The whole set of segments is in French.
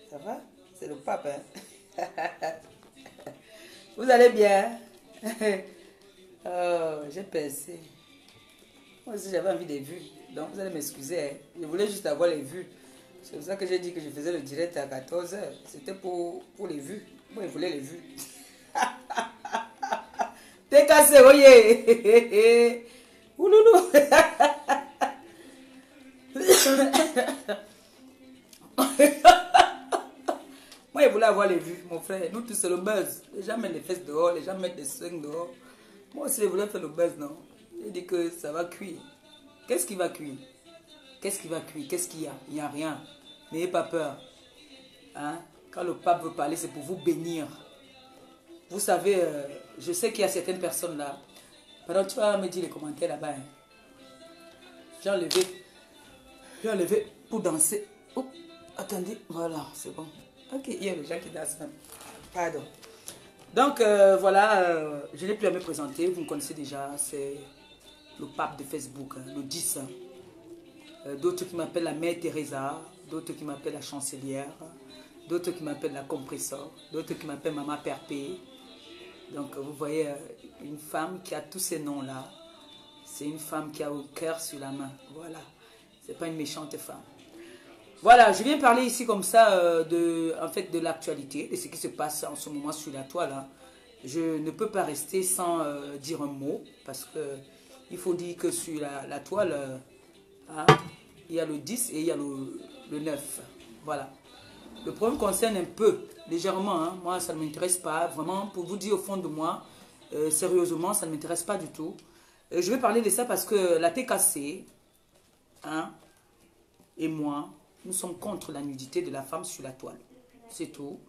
Ça va? C'est le pape, hein? Vous allez bien? Oh, j'ai pensé. Moi aussi, j'avais envie des vues. Donc, vous allez m'excuser, hein. Je voulais juste avoir les vues. C'est pour ça que j'ai dit que je faisais le direct à 14h. C'était pour les vues. Moi, je voulais les vues. T'es cassé, voyez. Ouloulou. Moi, je voulais avoir les vues, mon frère. Nous tous, c'est le buzz. Les gens mettent les fesses dehors, les gens mettent des swings dehors. Moi aussi, je voulais faire le buzz, non? J'ai dit que ça va cuire. Qu'est-ce qui va cuire? Qu'est-ce qui va cuire? Qu'est-ce qu'il y a? Il n'y a rien. N'ayez pas peur. Hein? Quand le pape veut parler, c'est pour vous bénir. Vous savez, je sais qu'il y a certaines personnes là. Pendant que tu vas me dire les commentaires là-bas. Hein. J'ai enlevé pour danser. Oh, attendez, voilà, c'est bon. Ok, il y a les gens qui dansent même. Pardon. Donc, voilà, je n'ai plus à me présenter. Vous me connaissez déjà, c'est le pape de Facebook, hein, le 10. Hein. D'autres qui m'appellent la mère Teresa, d'autres qui m'appellent la chancelière, d'autres qui m'appellent la compresseur, d'autres qui m'appellent Maman Perpé. Donc, vous voyez, une femme qui a tous ces noms-là, c'est une femme qui a au cœur sur la main. Voilà, c'est pas une méchante femme. Voilà, je viens parler ici comme ça en fait, de l'actualité, de ce qui se passe en ce moment sur la toile. Hein. Je ne peux pas rester sans dire un mot, parce que il faut dire que sur la toile, hein, il y a le 10 et il y a le 9. Voilà. Le problème concerne un peu, légèrement, hein. Moi ça ne m'intéresse pas, vraiment, pour vous dire au fond de moi, sérieusement, ça ne m'intéresse pas du tout. Je vais parler de ça parce que la TKC, hein, et moi, nous sommes contre la nudité de la femme sur la toile. C'est tout.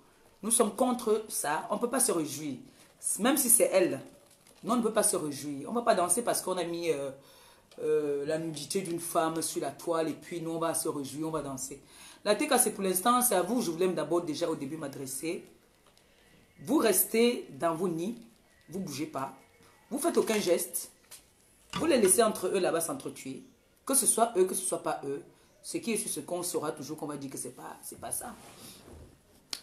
Nous sommes contre ça. On ne peut pas se réjouir. Même si c'est elle, nous, on ne peut pas se réjouir. On ne va pas danser parce qu'on a mis la nudité d'une femme sur la toile et puis nous, on va se réjouir, on va danser. La TKC, pour l'instant, c'est à vous. Je voulais d'abord déjà au début m'adresser. Vous restez dans vos nids. Vous ne bougez pas. Vous ne faites aucun geste. Vous les laissez entre eux là-bas s'entretuer. Que ce soit eux, que ce ne soit pas eux. Ce qui est sur ce qu'on saura toujours qu'on va dire que c'est pas ça.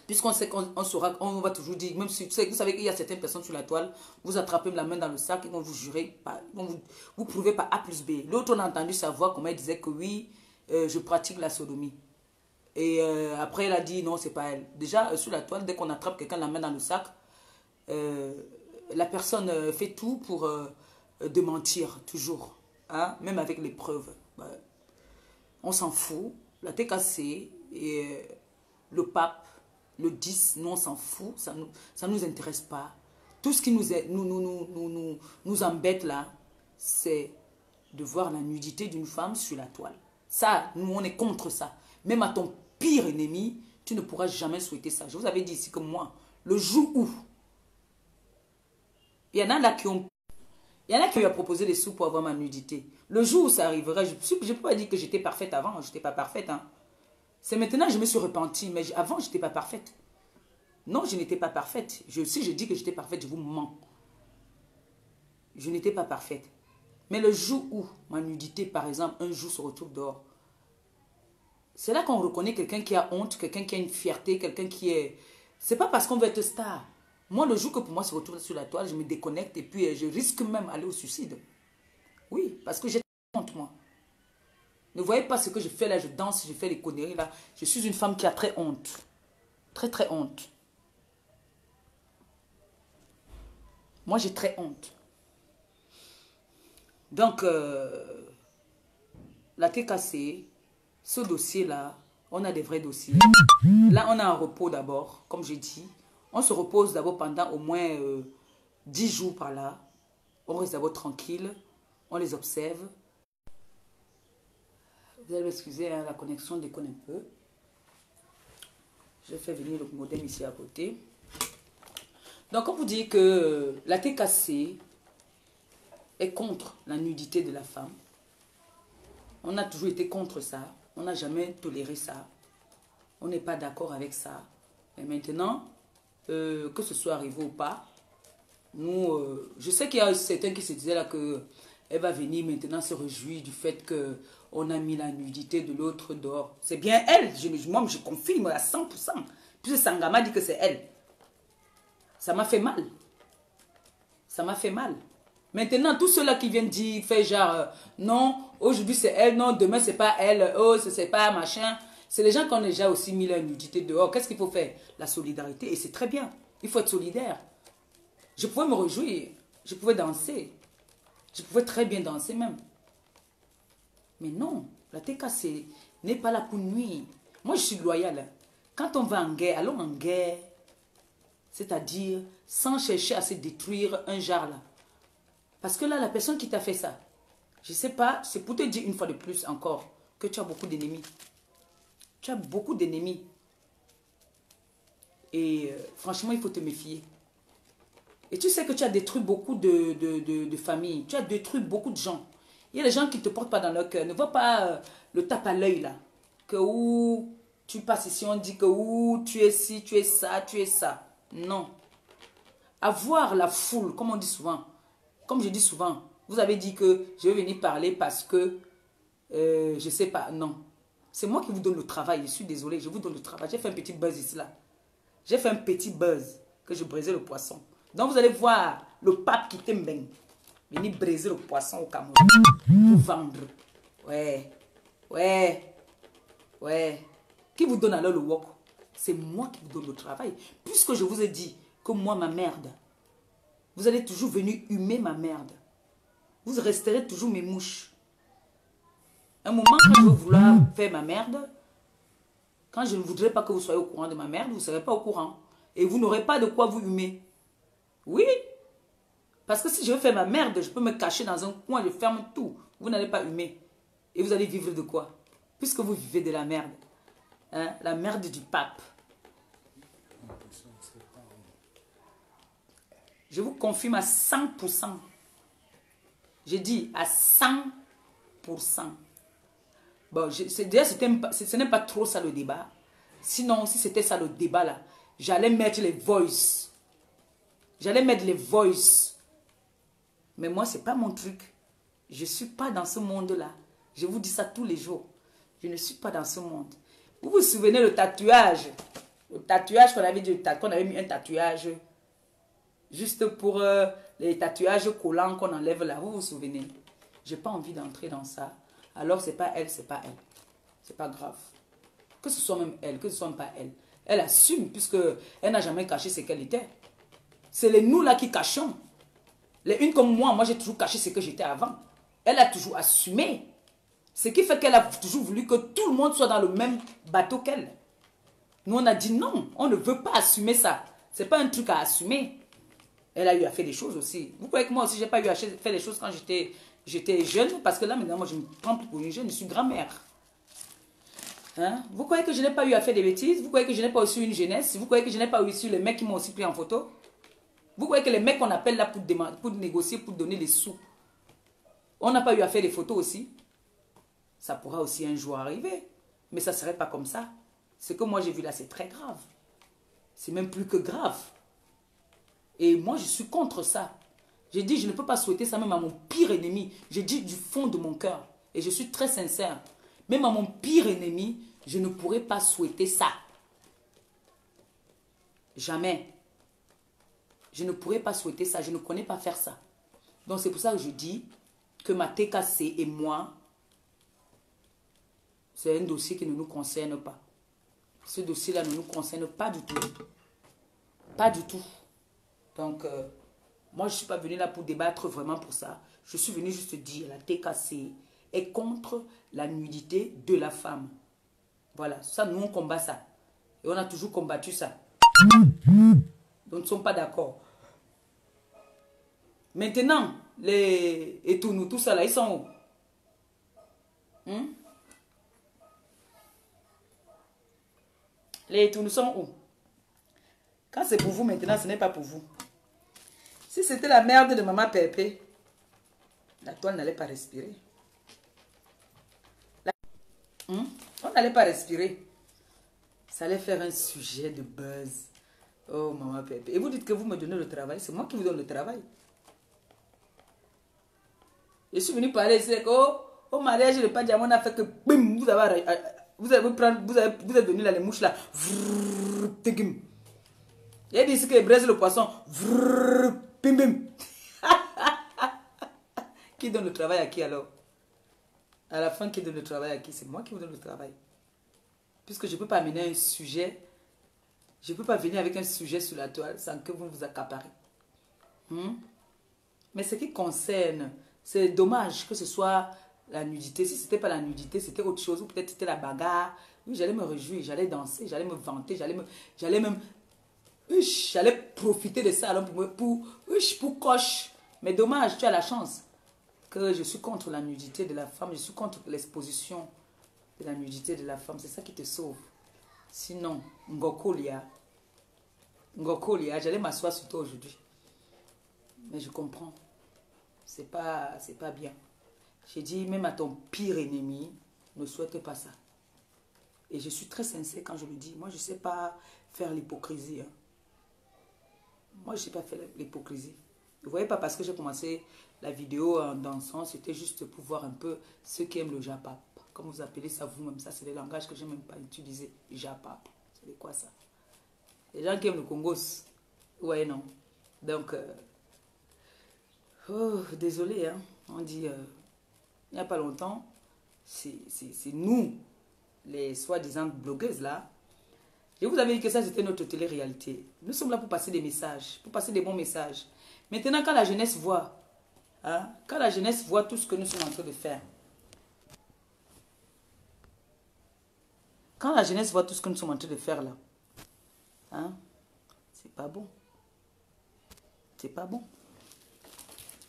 Puisqu'on sait qu'on saura, on va toujours dire, même si vous savez qu'il y a certaines personnes sur la toile, vous attrapez la main dans le sac, ils vont vous jurer, vous prouvez par A plus B. L'autre, on a entendu sa voix, comment elle disait que oui, je pratique la sodomie. Et après, elle a dit non, c'est pas elle. Déjà, sur la toile, dès qu'on attrape quelqu'un la main dans le sac, la personne fait tout pour démentir, toujours. Hein, même avec les preuves. Bah, on s'en fout. La TKC et le pape, le 10, nous on s'en fout. Ça nous intéresse pas. Tout ce qui nous embête là, c'est de voir la nudité d'une femme sur la toile. Ça, nous on est contre ça. Même à ton pire ennemi, tu ne pourras jamais souhaiter ça. Je vous avais dit ici que moi, le jour où il y en a là qui ont... Il y en a qui lui ont proposé des sous pour avoir ma nudité. Le jour où ça arrivera, je ne peux pas dire que j'étais parfaite avant. Je n'étais pas parfaite. Hein. C'est maintenant que je me suis repentie. Mais avant, je n'étais pas parfaite. Non, je n'étais pas parfaite. Si je dis que j'étais parfaite, je vous mens. Je n'étais pas parfaite. Mais le jour où ma nudité, par exemple, un jour se retrouve dehors, c'est là qu'on reconnaît quelqu'un qui a honte, quelqu'un qui a une fierté, quelqu'un qui est... C'est pas parce qu'on veut être star. Moi, le jour que pour moi se retrouve sur la toile, je me déconnecte et puis je risque même d'aller au suicide. Oui, parce que j'ai honte, moi. Ne voyez pas ce que je fais là, je danse, je fais les conneries là. Je suis une femme qui a très honte. Très, très honte. Moi, j'ai très honte. Donc, la TKC, ce dossier-là, on a des vrais dossiers. Là, on a un repos d'abord, comme j'ai dit. On se repose d'abord pendant au moins 10 jours par là. On reste d'abord tranquille. On les observe. Vous allez m'excuser, hein, la connexion déconne un peu. Je fais venir le modem ici à côté. Donc, on vous dit que la TKC est contre la nudité de la femme. On a toujours été contre ça. On n'a jamais toléré ça. On n'est pas d'accord avec ça. Et maintenant, que ce soit arrivé ou pas, nous, je sais qu'il y a certains qui se disaient là que elle va venir maintenant se réjouir du fait qu'on a mis la nudité de l'autre dehors. C'est bien elle, moi je confirme à 100%. Puisque Sangama dit que c'est elle. Ça m'a fait mal. Ça m'a fait mal. Maintenant, tous ceux-là qui viennent dire, fait genre, non, aujourd'hui c'est elle, non, demain c'est pas elle, oh, c'est pas machin. C'est les gens qui ont déjà aussi mis la nudité dehors. Qu'est-ce qu'il faut faire? La solidarité, et c'est très bien. Il faut être solidaire. Je pouvais me réjouir, je pouvais danser. Je pouvais très bien danser même. Mais non, la TKC n'est pas là pour nuire. Moi, je suis loyale. Quand on va en guerre, allons en guerre. C'est-à-dire, sans chercher à se détruire un genre là. Parce que là, la personne qui t'a fait ça, je ne sais pas, c'est pour te dire une fois de plus encore que tu as beaucoup d'ennemis. Tu as beaucoup d'ennemis. Et franchement, il faut te méfier. Et tu sais que tu as détruit beaucoup de familles. Tu as détruit beaucoup de gens. Il y a des gens qui ne te portent pas dans leur cœur. Ne vois pas le tape à l'œil là. Que où tu passes ici, on dit que où tu es ci, tu es ça, tu es ça. Non. Avoir la foule, comme on dit souvent. Comme je dis souvent, vous avez dit que je vais venir parler parce que je ne sais pas. Non. C'est moi qui vous donne le travail. Je suis désolé, je vous donne le travail. J'ai fait un petit buzz ici là. J'ai fait un petit buzz que je brisais le poisson. Donc vous allez voir le pape qui t'aime bien venir briser le poisson au Cameroun pour vendre. Ouais. Ouais. Ouais. Qui vous donne alors le wok? C'est moi qui vous donne le travail. Puisque je vous ai dit que moi, ma merde, vous allez toujours venir humer ma merde. Vous resterez toujours mes mouches. Un moment, quand je vais vouloir faire ma merde, quand je ne voudrais pas que vous soyez au courant de ma merde, vous ne serez pas au courant. Et vous n'aurez pas de quoi vous humer. Oui. Parce que si je veux faire ma merde, je peux me cacher dans un coin, je ferme tout. Vous n'allez pas humer. Et vous allez vivre de quoi? Puisque vous vivez de la merde. Hein? La merde du pape. Je vous confirme à 100%. J'ai dit à 100%. Bon, déjà, ce n'est pas trop ça le débat. Sinon, si c'était ça le débat là, j'allais mettre les voices. J'allais mettre les voices. Mais moi, ce n'est pas mon truc. Je ne suis pas dans ce monde-là. Je vous dis ça tous les jours. Je ne suis pas dans ce monde. Vous vous souvenez le tatouage? Le tatouage qu'on avait dit, qu'on avait mis un tatouage juste pour les tatouages collants qu'on enlève là. Vous vous souvenez? Je n'ai pas envie d'entrer dans ça. Alors, ce n'est pas elle, c'est pas elle. C'est pas grave. Que ce soit même elle, que ce soit même pas elle. Elle assume puisque elle n'a jamais caché ce qu'elle était. C'est les nous là qui cachons. Les unes comme moi j'ai toujours caché ce que j'étais avant. Elle a toujours assumé. Ce qui fait qu'elle a toujours voulu que tout le monde soit dans le même bateau qu'elle. Nous, on a dit non, on ne veut pas assumer ça. Ce n'est pas un truc à assumer. Elle a eu à faire des choses aussi. Vous croyez que moi aussi, je n'ai pas eu à faire des choses quand j'étais jeune? Parce que là, maintenant, moi, je me prends pour une jeune, je suis grand-mère. Hein? Vous croyez que je n'ai pas eu à faire des bêtises? Vous croyez que je n'ai pas aussi une jeunesse? Vous croyez que je n'ai pas eu les mecs qui m'ont aussi pris en photo? Vous croyez que les mecs qu'on appelle là pour négocier, pour donner les sous, on n'a pas eu à faire des photos aussi? Ça pourra aussi un jour arriver. Mais ça ne serait pas comme ça. Ce que moi j'ai vu là, c'est très grave. C'est même plus que grave. Et moi, je suis contre ça. J'ai dit, je ne peux pas souhaiter ça même à mon pire ennemi. J'ai dit du fond de mon cœur. Et je suis très sincère. Même à mon pire ennemi, je ne pourrais pas souhaiter ça. Jamais. Je ne pourrais pas souhaiter ça. Je ne connais pas faire ça. Donc c'est pour ça que je dis que ma TKC et moi, c'est un dossier qui ne nous concerne pas. Ce dossier-là ne nous concerne pas du tout. Pas du tout. Donc, moi, je ne suis pas venue là pour débattre vraiment pour ça. Je suis venue juste dire, la TKC est contre la nudité de la femme. Voilà, ça, nous, on combat ça. Et on a toujours combattu ça. Donc, nous ne sommes pas d'accord. Maintenant, les Etounou, tout ça là, ils sont où? Les Etounou sont où? Quand c'est pour vous maintenant, ce n'est pas pour vous. Si c'était la merde de maman Pépé, la toile n'allait pas respirer. On n'allait pas respirer. Ça allait faire un sujet de buzz. Oh, maman Pépé. Et vous dites que vous me donnez le travail. C'est moi qui vous donne le travail. Je suis venu parler ici que au mariage, le pas diamant a fait que bim, vous êtes venu là, les mouches là. J'ai dit ici que braise le poisson. Bim bim. Qui donne le travail à qui alors? À la fin, qui donne le travail à qui? C'est moi qui vous donne le travail. Puisque je ne peux pas amener un sujet, je ne peux pas venir avec un sujet sur la toile sans que vous vous accaparez. Mais ce qui concerne, c'est dommage que ce soit la nudité. Si ce n'était pas la nudité, c'était autre chose. Ou peut-être c'était la bagarre. Oui, j'allais me réjouir, j'allais danser, j'allais me vanter, j'allais profiter de ça alors pour coche. Mais dommage, tu as la chance que je suis contre la nudité de la femme, je suis contre l'exposition de la nudité de la femme. C'est ça qui te sauve. Sinon, Ngokolia, j'allais m'asseoir sur toi aujourd'hui. Mais je comprends. C'est pas bien. J'ai dit, même à ton pire ennemi, ne souhaite pas ça. Et je suis très sincère quand je le dis. Moi, je ne sais pas faire l'hypocrisie. Hein. Moi, je ne sais pas faire l'hypocrisie. Vous ne voyez pas, parce que j'ai commencé la vidéo en dansant, c'était juste pour voir un peu ceux qui aiment le japap. Comme vous appelez ça vous-même, ça c'est le langage que je n'ai même pas utilisé. Japap. C'est quoi ça? Les gens qui aiment le Congos. Ouais, non. Donc, désolé, hein. On dit, il n'y a pas longtemps, c'est nous, les soi-disant blogueuses là. Je vous avais dit que ça c'était notre télé-réalité. Nous sommes là pour passer des messages, pour passer des bons messages. Maintenant, quand la jeunesse voit, hein, quand la jeunesse voit tout ce que nous sommes en train de faire, quand la jeunesse voit tout ce que nous sommes en train de faire là, hein, c'est pas bon. C'est pas bon.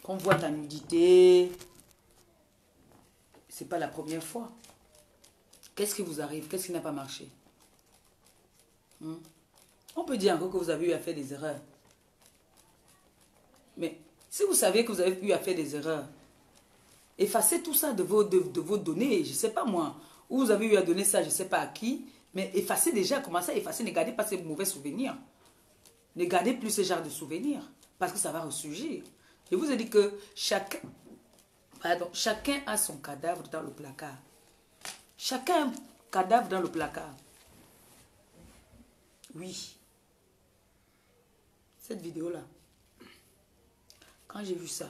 Qu'on voit ta nudité, c'est pas la première fois. Qu'est-ce qui vous arrive? Qu'est-ce qui n'a pas marché? On peut dire encore que vous avez eu à faire des erreurs. Mais si vous savez que vous avez eu à faire des erreurs, effacez tout ça de vos données, je ne sais pas moi. Ou vous avez eu à donner ça, je ne sais pas à qui. Mais effacez déjà, commencez à effacer, ne gardez pas ces mauvais souvenirs. Ne gardez plus ce genre de souvenirs. Parce que ça va ressurgir. Je vous ai dit que chacun a son cadavre dans le placard. Chacun a un cadavre dans le placard. Oui. Cette vidéo-là, quand j'ai vu ça,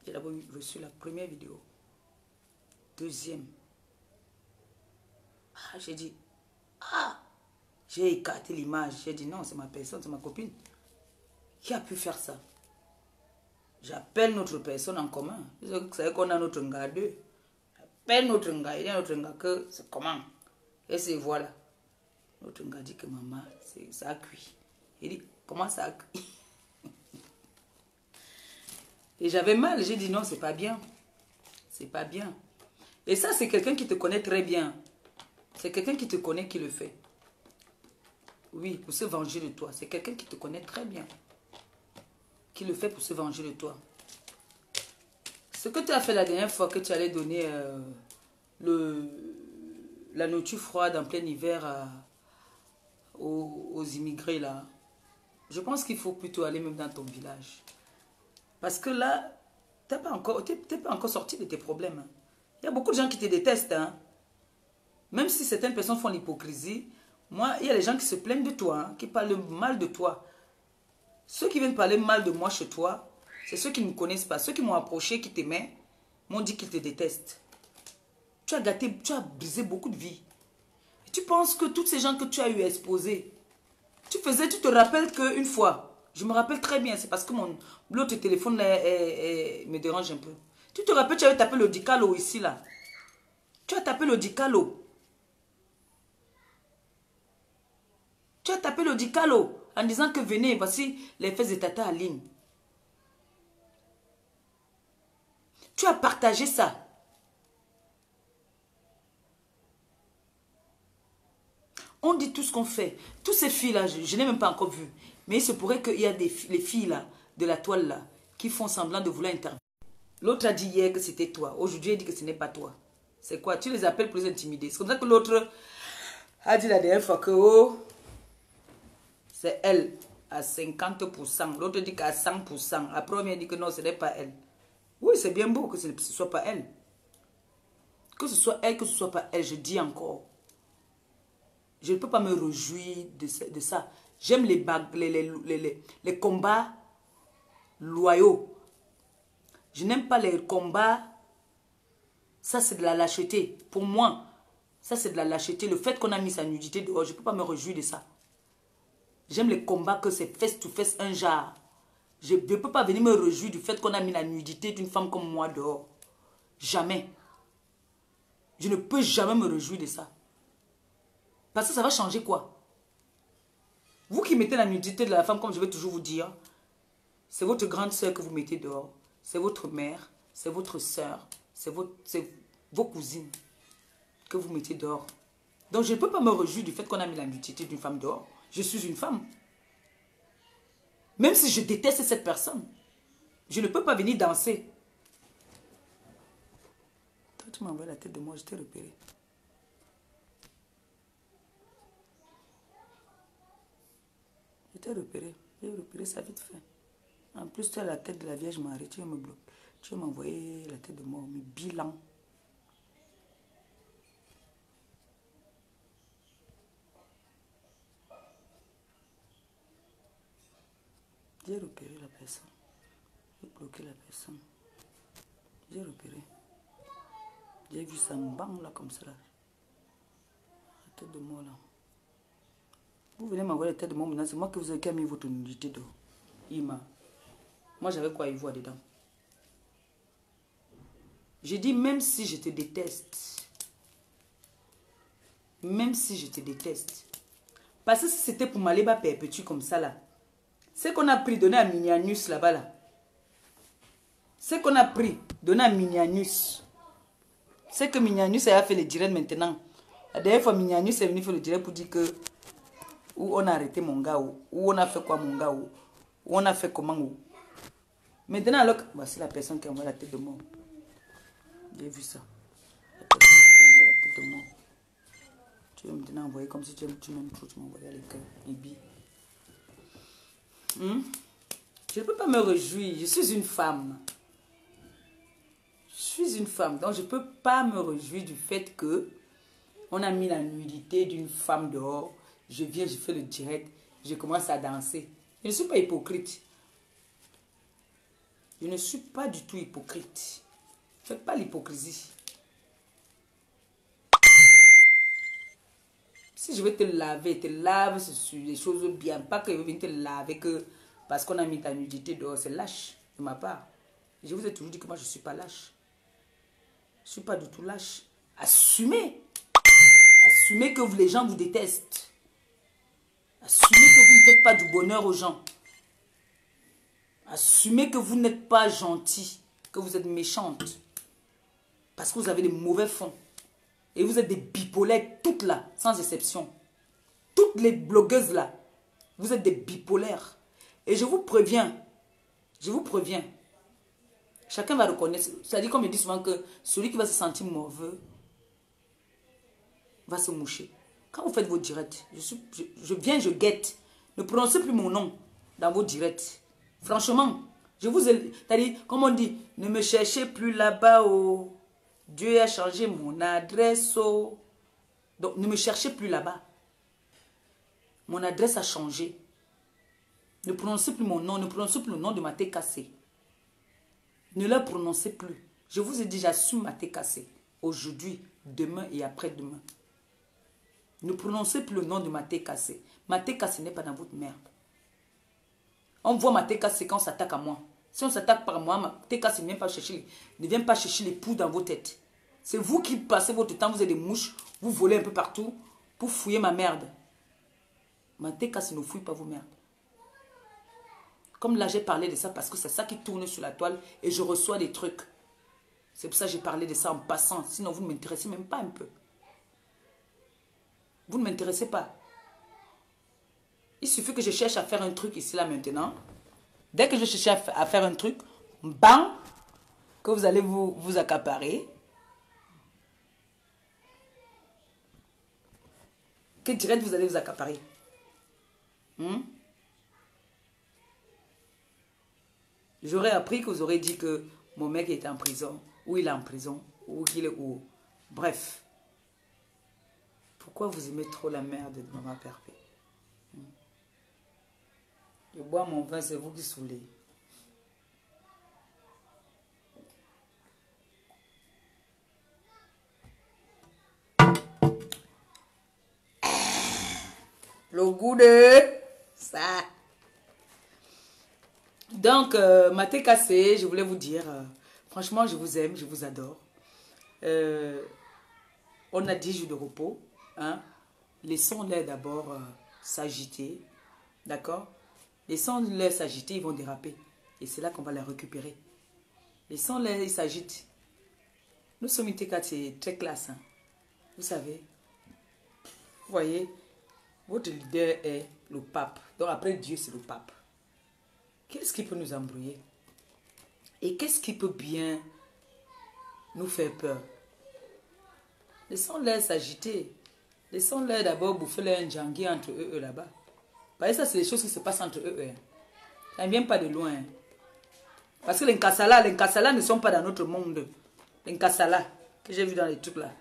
j'ai d'abord reçu la première vidéo. Deuxième. J'ai dit, j'ai écarté l'image. J'ai dit, non, c'est ma personne, c'est ma copine. Qui a pu faire ça? J'appelle notre personne en commun. Vous savez qu'on a notre gars deux. J'appelle notre gars. Il y a notre gars que c'est comment? Et c'est voilà. Notre gars dit que maman, ça a cuit. Il dit, comment ça a cuit? Et j'avais mal. J'ai dit, non, c'est pas bien. C'est pas bien. Et ça, c'est quelqu'un qui te connaît très bien. C'est quelqu'un qui te connaît qui le fait. Oui, pour se venger de toi. C'est quelqu'un qui te connaît très bien. Qui le fait pour se venger de toi. Ce que tu as fait la dernière fois que tu allais donner la nourriture froide en plein hiver aux immigrés là, je pense qu'il faut plutôt aller même dans ton village. Parce que là, tu n'es pas encore sorti de tes problèmes. Hein. Il y a beaucoup de gens qui te détestent. Hein. Même si certaines personnes font l'hypocrisie, moi, il y a les gens qui se plaignent de toi, hein, qui parlent mal de toi. Ceux qui viennent parler mal de moi chez toi, c'est ceux qui ne me connaissent pas. Ceux qui m'ont approché, qui t'aimaient, m'ont dit qu'ils te détestent. Tu as gâté, tu as brisé beaucoup de vies. Et tu penses que tous ces gens que tu as eu à exposer, tu te rappelles qu'une fois, je me rappelle très bien, c'est parce que l'autre téléphone me dérange un peu. Tu te rappelles, tu avais tapé le Dicalo ici, là. Tu as tapé le Dicalo. Tu as tapé le Dicalo en disant que venez, voici les faits de Tata Aline. Tu as partagé ça. On dit tout ce qu'on fait. Tous ces filles-là, je n'ai même pas encore vu. Mais il se pourrait qu'il y a les filles là, de la toile là, qui font semblant de vouloir intervenir. L'autre a dit hier que c'était toi. Aujourd'hui, il dit que ce n'est pas toi. C'est quoi? Tu les appelles pour les intimider. C'est comme ça que l'autre a dit la dernière fois que c'est elle à 50%. L'autre dit qu'à 100%. Après, on vient dit que non, ce n'est pas elle. Oui, c'est bien beau que ce ne soit pas elle. Que ce soit elle, que ce soit pas elle, je dis encore. Je ne peux pas me réjouir de ça. J'aime les combats loyaux. Je n'aime pas les combats. Ça, c'est de la lâcheté. Pour moi, ça, c'est de la lâcheté. Le fait qu'on a mis sa nudité dehors, je ne peux pas me réjouir de ça. J'aime les combats que c'est face to face, un genre. Je ne peux pas venir me réjouir du fait qu'on a mis la nudité d'une femme comme moi dehors. Jamais. Je ne peux jamais me réjouir de ça. Parce que ça va changer quoi? Vous qui mettez la nudité de la femme, comme je vais toujours vous dire, c'est votre grande soeur que vous mettez dehors. C'est votre mère, c'est votre soeur, c'est vos cousines que vous mettez dehors. Donc je ne peux pas me réjouir du fait qu'on a mis la nudité d'une femme dehors. Je suis une femme. Même si je déteste cette personne, je ne peux pas venir danser. Toi, tu m'as envoyé la tête de moi, je t'ai repéré. Je t'ai repéré. J'ai repéré ça vite fait. En plus, tu as la tête de la Vierge Marie, tu vas me bloquer. Tu vas m'envoyer la tête de mort, mais bilan. J'ai repéré la personne. J'ai bloqué la personne. J'ai repéré. J'ai vu ça bang là comme ça. Là. La tête de mort là. Vous venez m'envoyer la tête de mort maintenant. C'est moi que vous avez mis votre nudité d'eau. Ima. Moi j'avais quoi y voir dedans. J'ai dit même si je te déteste. Même si je te déteste. Parce que si c'était pour m'aller bas perpétuer comme ça là. C'est qu'on a pris, donné à Minianus là-bas là. C'est qu'on a pris, donné à Minianus. C'est que Minianus a fait le direct maintenant. La dernière fois Minianus est venu faire le direct pour dire que où on a arrêté mon gars, où on a fait quoi mon gars, où on a fait comment. Où. Maintenant alors, voici la personne qui envoie la tête de mort. J'ai vu ça. La personne qui envoie la tête de mort. Tu veux maintenant envoyer comme si tu m'aimes trop, tu m'envoies à l'école. Ibi. Je ne peux pas me réjouir. Je suis une femme. Je suis une femme. Donc, je ne peux pas me réjouir du fait que on a mis la nudité d'une femme dehors. Je viens, je fais le direct. Je commence à danser. Je ne suis pas hypocrite. Je ne suis pas du tout hypocrite. Ne faites pas l'hypocrisie. Si je vais te lave sur les choses bien. Pas que je vais venir te laver que parce qu'on a mis ta nudité dehors. C'est lâche de ma part. Je vous ai toujours dit que moi, je ne suis pas lâche. Je ne suis pas du tout lâche. Assumez. Assumez que les gens vous détestent. Assumez que vous ne faites pas du bonheur aux gens. Assumez que vous n'êtes pas gentil. Que vous êtes méchante. Parce que vous avez des mauvais fonds. Et vous êtes des bipolaires toutes là, sans exception. Toutes les blogueuses là, vous êtes des bipolaires. Et je vous préviens, chacun va reconnaître. C'est-à-dire qu'on me dit souvent que celui qui va se sentir mauvais va se moucher. Quand vous faites vos directs, je viens, je guette. Ne prononcez plus mon nom dans vos directs. Franchement, je vous ai... C'est-à-dire, comme on dit, ne me cherchez plus là-bas. Oh. Dieu a changé mon adresse. Oh. Donc, ne me cherchez plus là-bas. Mon adresse a changé. Ne prononcez plus mon nom. Ne prononcez plus le nom de ma TKC. Ne le prononcez plus. Je vous ai dit, j'assume ma TKC. Aujourd'hui, demain et après-demain. Ne prononcez plus le nom de ma TKC. Ma TKC n'est pas dans votre merde. On voit ma TKC quand on s'attaque à moi. Si on s'attaque par moi, ma TKC ne vient pas chercher les poux dans vos têtes. C'est vous qui passez votre temps, vous êtes des mouches, vous volez un peu partout pour fouiller ma merde. Ma TKC ne fouille pas vos merdes. Comme là, j'ai parlé de ça parce que c'est ça qui tourne sur la toile et je reçois des trucs. C'est pour ça que j'ai parlé de ça en passant. Sinon, vous ne m'intéressez même pas un peu. Vous ne m'intéressez pas. Il suffit que je cherche à faire un truc ici, là, maintenant. Dès que je cherche à faire un truc, bam, que vous allez vous accaparer. Que direct vous allez vous accaparer. J'aurais appris que vous aurez dit que mon mec est en prison, ou il est en prison, ou il est où. Bref. Pourquoi vous aimez trop la merde de Maman Perpé? Je bois mon vin, c'est vous qui saoulez. Le goût de ça. Donc, Maté Cassé, je voulais vous dire, franchement, je vous aime, je vous adore. On a 10 jours de repos. Hein? Laissons-les d'abord s'agiter. D'accord? Laissons-les s'agiter, ils vont déraper. Et c'est là qu'on va les récupérer. Laissons-les, ils s'agitent. Nous sommes une TK, c'est très classe. Hein? Vous savez. Vous voyez? Votre leader est le pape. Donc après Dieu, c'est le pape. Qu'est-ce qui peut nous embrouiller? Et qu'est-ce qui peut bien nous faire peur? Laissons-les s'agiter. Laissons-les d'abord bouffer un djangui entre eux là-bas. Vous voyez, ça, c'est les choses qui se passent entre eux. Hein. Ça ne vient pas de loin. Hein. Parce que les Nkassala ne sont pas dans notre monde. Les Nkassala que j'ai vu dans les trucs là.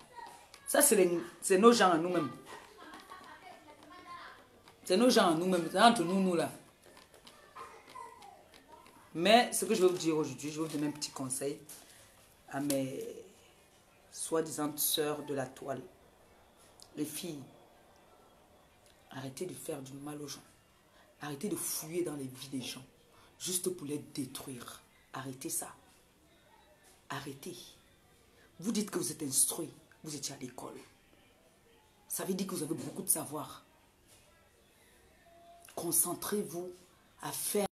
Ça, c'est nos gens à nous-mêmes. C'est nos gens à nous-mêmes. C'est entre nous là. Mais ce que je vais vous dire aujourd'hui, je vais vous donner un petit conseil à mes soi-disant sœurs de la toile. Les filles, arrêtez de faire du mal aux gens. Arrêtez de fouiller dans les vies des gens. Juste pour les détruire. Arrêtez ça. Arrêtez. Vous dites que vous êtes instruit. Vous étiez à l'école. Ça veut dire que vous avez beaucoup de savoir. Concentrez-vous à faire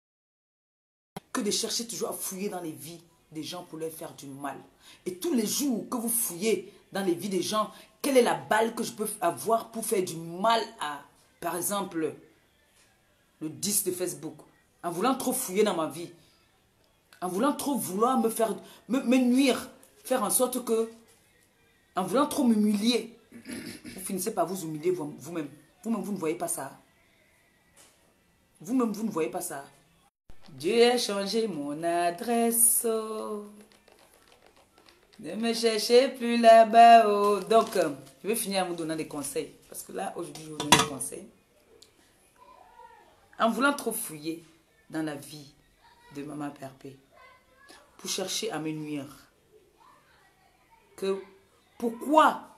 que de chercher toujours à fouiller dans les vies des gens pour leur faire du mal. Et tous les jours que vous fouillez dans les vies des gens, quelle est la balle que je peux avoir pour faire du mal à, par exemple, le 10 de Facebook, en voulant trop fouiller dans ma vie, en voulant trop vouloir me faire, me nuire, faire en sorte que, en voulant trop m'humilier, vous finissez par vous humilier vous-même. Vous-même, vous ne voyez pas ça. Vous-même, vous ne voyez pas ça. Dieu a changé mon adresse. Oh. Ne me cherchez plus là-bas. Oh. Donc, je vais finir en vous donnant des conseils. Parce que là, aujourd'hui, je vais vous donner des conseils. En voulant trop fouiller dans la vie de Maman Perpé, pour chercher à me nuire, que pourquoi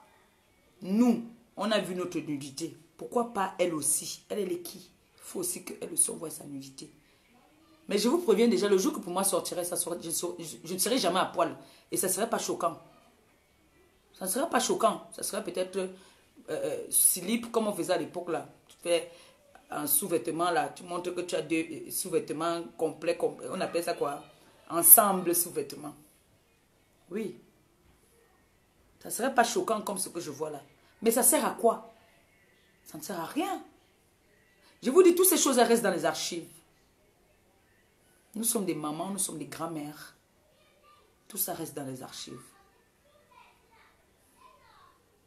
nous, on a vu notre nudité, pourquoi pas elle aussi? Elle est qui? Il faut aussi qu'elle aussi voie sa nudité. Mais je vous préviens déjà, le jour que pour moi sortirait, je ne serai jamais à poil. Et ça ne serait pas choquant. Ça ne serait pas choquant. Ça serait peut-être slip comme on faisait à l'époque là. Tu fais un sous-vêtement là. Tu montres que tu as deux sous-vêtements complets. On appelle ça quoi? Ensemble sous-vêtements. Oui. Ça ne serait pas choquant comme ce que je vois là. Mais ça sert à quoi? Ça ne sert à rien. Je vous dis, toutes ces choses elles restent dans les archives. Nous sommes des mamans, nous sommes des grands-mères. Tout ça reste dans les archives.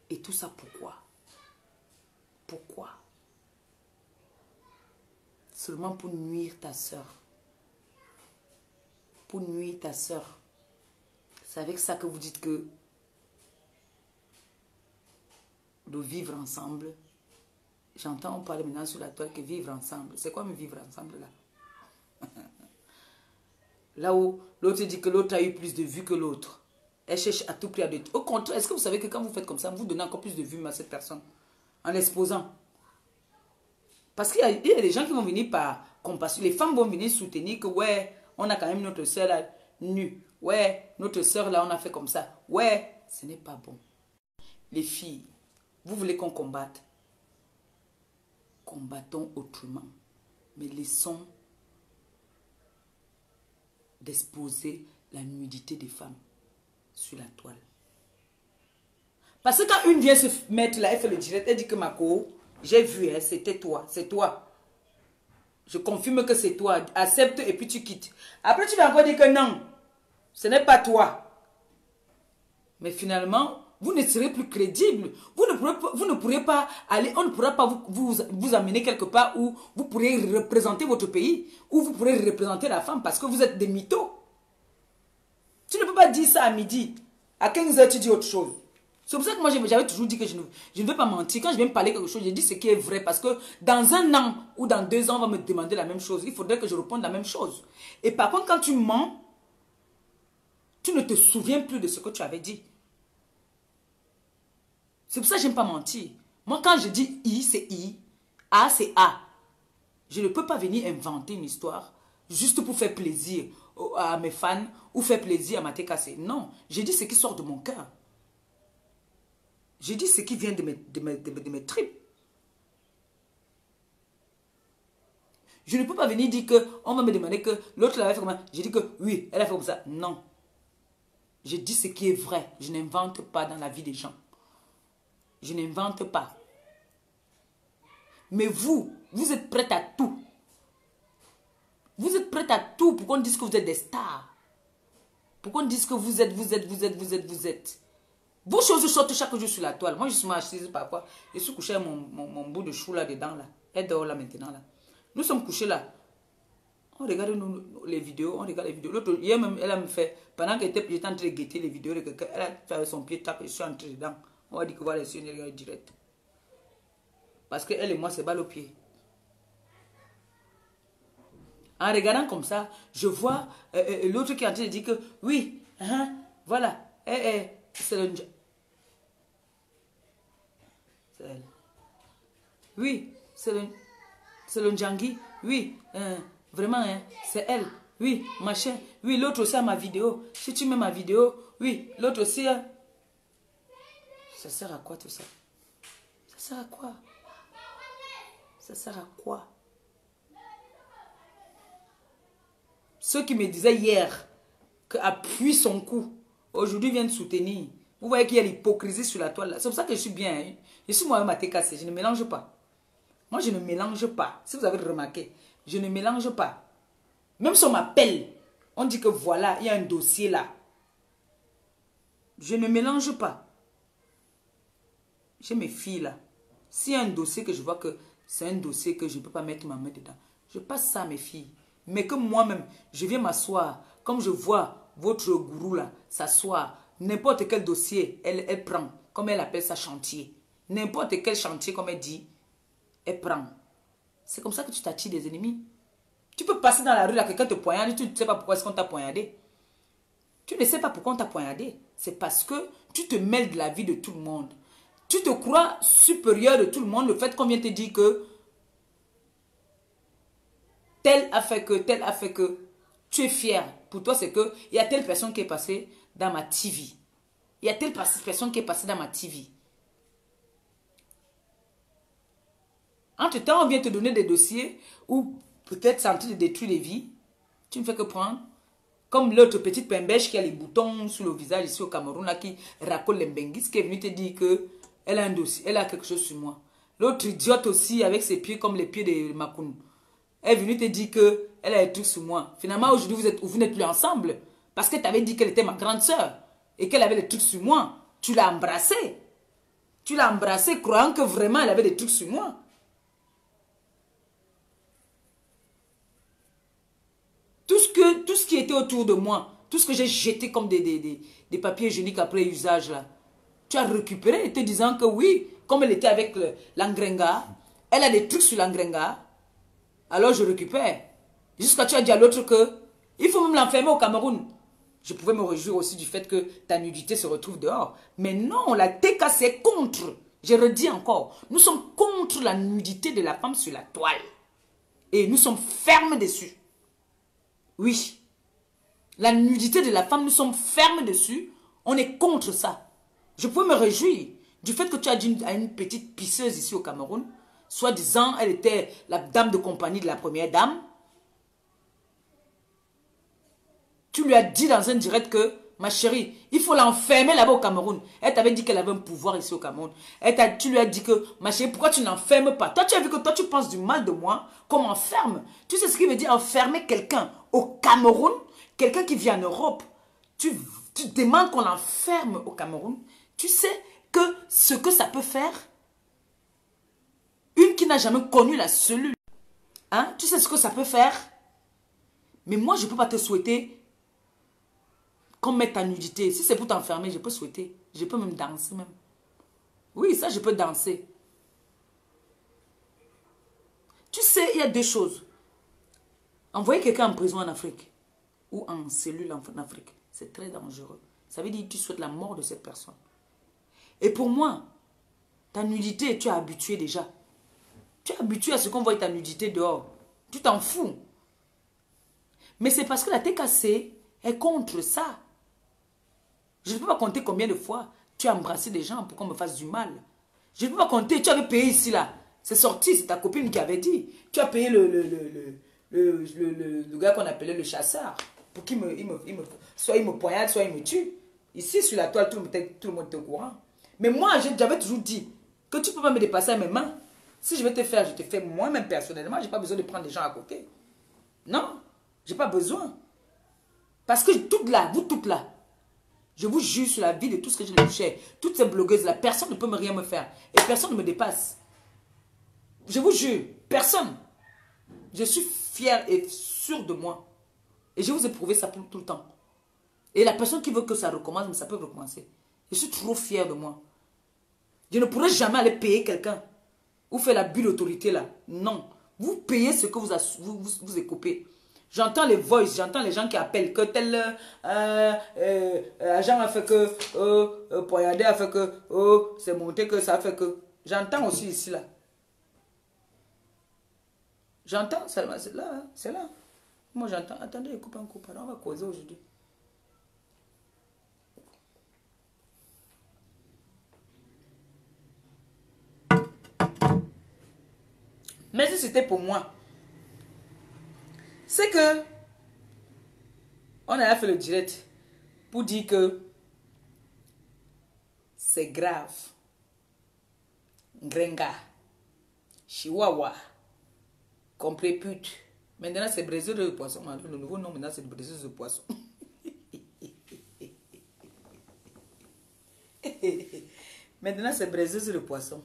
Et tout ça pourquoi? Pourquoi? Seulement pour nuire ta soeur. Pour nuire ta soeur. C'est avec ça que vous dites que de vivre ensemble. J'entends parler maintenant sur la toile que vivre ensemble. C'est quoi me vivre ensemble là? Là où l'autre dit que l'autre a eu plus de vues que l'autre. Elle cherche à tout prix à de... Au contraire, est-ce que vous savez que quand vous faites comme ça, vous donnez encore plus de vues à cette personne en l'exposant? Parce qu'il y a des gens qui vont venir par compassion. Les femmes vont venir soutenir que ouais, on a quand même notre soeur là nue. Ouais, notre soeur là, on a fait comme ça. Ouais, ce n'est pas bon. Les filles, vous voulez qu'on combatte? Combattons autrement. Mais laissons d'exposer la nudité des femmes sur la toile. Parce que quand une vient se mettre là, elle fait le direct, elle dit que Mako, j'ai vu, hein, c'était toi, c'est toi. Je confirme que c'est toi. Accepte et puis tu quittes. Après tu vas encore dire que non, ce n'est pas toi. Mais finalement, vous ne serez plus crédible. Vous ne pourrez pas aller, on ne pourra pas vous amener quelque part où vous pourrez représenter votre pays, où vous pourrez représenter la femme parce que vous êtes des mythos. peux pas dire ça à midi. À 15h, tu dis autre chose. C'est pour ça que moi, j'avais toujours dit que je ne veux pas mentir. Quand je viens me parler quelque chose, je dis ce qui est vrai. Parce que dans un an ou dans 2 ans, on va me demander la même chose. Il faudrait que je réponde la même chose. Et par contre, quand tu mens, tu ne te souviens plus de ce que tu avais dit. C'est pour ça que je n'aime pas mentir. Moi, quand je dis I, c'est I. A, c'est A. Je ne peux pas venir inventer une histoire juste pour faire plaisir à mes fans ou faire plaisir à ma TKC. Non, j'ai dit ce qui sort de mon cœur. J'ai dit ce qui vient de mes tripes. Je ne peux pas venir dire qu'on va me demander que l'autre l'avait fait comme ça. J'ai dit que oui, elle a fait comme ça. Non. Je dis ce qui est vrai. Je n'invente pas dans la vie des gens. Je n'invente pas. Mais vous êtes prêts à tout. Vous êtes prêts à tout pour qu'on dise que vous êtes des stars. Pour qu'on dise que vous êtes. Vos choses sortent chaque jour sur la toile. Moi, je suis assise parfois. Je suis couché avec mon bout de chou là-dedans. Là. Elle dort là maintenant. Là. Nous sommes couchés là. On regarde les vidéos. On regarde les vidéos. L'autre, hier même, elle a me fait. Pendant que j'étais en train de guetter les vidéos de quelqu'un, elle a fait avec son pied tape et je suis entré dedans. On va dire que voilà, c'est une regard direct. Parce qu'elle et moi, c'est balle au pied. En regardant comme ça, je vois l'autre qui est en train de dire que oui, voilà, c'est le... C'est elle. Oui, c'est le Ndjangi. Oui, vraiment, hein, c'est elle. Oui, machin. Oui, l'autre aussi a ma vidéo. Si tu mets ma vidéo, oui, l'autre aussi a... Ça sert à quoi tout ça? Ça sert à quoi? Ça sert à quoi? Ceux qui me disaient hier qu'appuie son coup, aujourd'hui viennent soutenir. Vous voyez qu'il y a l'hypocrisie sur la toile. C'est pour ça que je suis bien. Hein? Je suis moi-même à TKC. Je ne mélange pas. Moi, je ne mélange pas. Si vous avez remarqué, je ne mélange pas. Même si on m'appelle, on dit que voilà, il y a un dossier là. Je ne mélange pas. J'ai mes filles là. S'il y a un dossier que je vois que c'est un dossier que je ne peux pas mettre ma main dedans, je passe ça à mes filles. Mais que moi-même, je viens m'asseoir, comme je vois votre gourou là, s'asseoir, n'importe quel dossier, elle prend, comme elle appelle ça chantier. N'importe quel chantier, comme elle dit, elle prend. C'est comme ça que tu t'attires des ennemis. Tu peux passer dans la rue là, quelqu'un te poignarde, tu ne sais pas pourquoi est-ce qu'on t'a poignardé. Tu ne sais pas pourquoi on t'a poignardé. C'est parce que tu te mêles de la vie de tout le monde. Tu te crois supérieur de tout le monde. Le fait qu'on vient te dire que tel a fait que, tu es fier. Pour toi, c'est que il y a telle personne qui est passée dans ma TV. Il y a telle personne qui est passée dans ma TV. Entre-temps, on vient te donner des dossiers où peut-être c'est en train de détruire les vies. Tu ne fais que prendre. Comme l'autre petite pembèche qui a les boutons sur le visage ici au Cameroun, là, qui racole les benguis, qui est venue te dire qu'elle a un dossier, elle a quelque chose sur moi. L'autre idiote aussi, avec ses pieds comme les pieds de Makoun. Elle est venue te dire qu'elle a des trucs sur moi. Finalement, aujourd'hui, vous n'êtes plus ensemble. Parce que tu avais dit qu'elle était ma grande soeur. Et qu'elle avait des trucs sur moi. Tu l'as embrassée. Tu l'as embrassée croyant que vraiment elle avait des trucs sur moi. Tout ce qui était autour de moi, tout ce que j'ai jeté comme des papiers hygiéniques après usage là, tu as récupéré te disant que oui, comme elle était avec l'Angrenga, elle a des trucs sur l'Angrenga, alors je récupère. Jusqu'à tu as dit à l'autre que il faut même l'enfermer au Cameroun. Je pouvais me réjouir aussi du fait que ta nudité se retrouve dehors. Mais non, la TKC est contre. Je redis encore, nous sommes contre la nudité de la femme sur la toile. Et nous sommes fermes dessus. Oui, la nudité de la femme, nous sommes fermes dessus. On est contre ça. Je peux me réjouir du fait que tu as dit à une petite pisseuse ici au Cameroun, soi-disant, elle était la dame de compagnie de la première dame. Tu lui as dit dans un direct que, ma chérie, il faut l'enfermer là-bas au Cameroun. Elle t'avait dit qu'elle avait un pouvoir ici au Cameroun. Tu lui as dit que, ma chérie, pourquoi tu n'enfermes pas? Toi, tu as vu que toi, tu penses du mal de moi, qu'on m'enferme. Tu sais ce qui veut dire enfermer quelqu'un au Cameroun? Quelqu'un qui vit en Europe. Tu demandes qu'on l'enferme au Cameroun. Tu sais que ce que ça peut faire? Une qui n'a jamais connu la cellule. Hein? Tu sais ce que ça peut faire? Mais moi, je ne peux pas te souhaiter qu'on mette ta nudité. Si c'est pour t'enfermer, je peux souhaiter. Je peux même danser même. Oui, ça, je peux danser. Tu sais, il y a deux choses. Envoyer quelqu'un en prison en Afrique ou en cellule en Afrique, c'est très dangereux. Ça veut dire que tu souhaites la mort de cette personne. Et pour moi, ta nudité, tu es habitué déjà. Tu es habitué à ce qu'on voit ta nudité dehors. Tu t'en fous. Mais c'est parce que la TKC est contre ça. Je ne peux pas compter combien de fois tu as embrassé des gens pour qu'on me fasse du mal. Je ne peux pas compter, tu avais payé ici là. C'est sorti, c'est ta copine qui avait dit. Tu as payé le gars qu'on appelait le chasseur. Pour qu'il soit il me poignarde, soit il me tue. Ici sur la toile, tout le monde est au courant. Mais moi, j'avais toujours dit que tu ne peux pas me dépasser à mes mains. Si je vais te faire, je te fais moi-même personnellement. Je n'ai pas besoin de prendre des gens à côté. Non, je n'ai pas besoin. Parce que toutes là, vous toutes là, je vous jure sur la vie de tout ce que je les touchais. Toutes ces blogueuses-là, personne ne peut rien me faire. Et personne ne me dépasse. Je vous jure, personne. Je suis fière et sûre de moi. Et je vous ai prouvé ça tout le temps. Et la personne qui veut que ça recommence, mais ça peut recommencer. Je suis trop fière de moi. Je ne pourrai jamais aller payer quelqu'un. Ou faire l'abus d'autorité là. Non. Vous payez ce que vous écopez. J'entends les voices, j'entends les gens qui appellent que tel agent a fait que, poignardé a fait que, c'est monté que ça a fait que. J'entends aussi ici là. J'entends, c'est là, hein, c'est là. Moi j'entends, attendez, coupe un coup, pardon, on va causer aujourd'hui. Mais si c'était pour moi, c'est que on a fait le direct pour dire que c'est grave. Grenga, Chihuahua, complet pute. Maintenant c'est brésil de poisson. Le nouveau nom maintenant c'est brésil de poisson. Maintenant c'est brésil de poisson.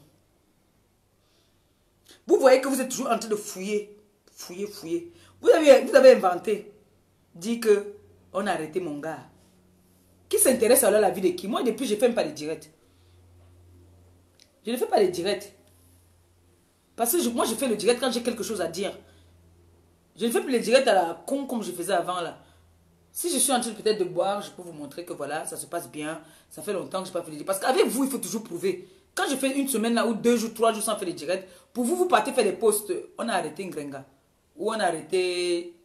Vous voyez que vous êtes toujours en train de fouiller. Fouiller. Vous avez inventé. Dit que on a arrêté mon gars. Qui s'intéresse à la vie de qui? Moi depuis je ne fais même pas de direct. Je ne fais pas de direct. Parce que moi je fais le direct quand j'ai quelque chose à dire. Je ne fais plus le direct à la con comme je faisais avant là. Si je suis en train peut-être de boire, je peux vous montrer que voilà, ça se passe bien. Ça fait longtemps que je n'ai pas fait le direct. Parce qu'avec vous, il faut toujours prouver. Quand je fais une semaine là ou 2 jours, 3 jours sans faire le direct, pour vous, vous partez faire des posts. On a arrêté Ngrenga. Ou on a arrêté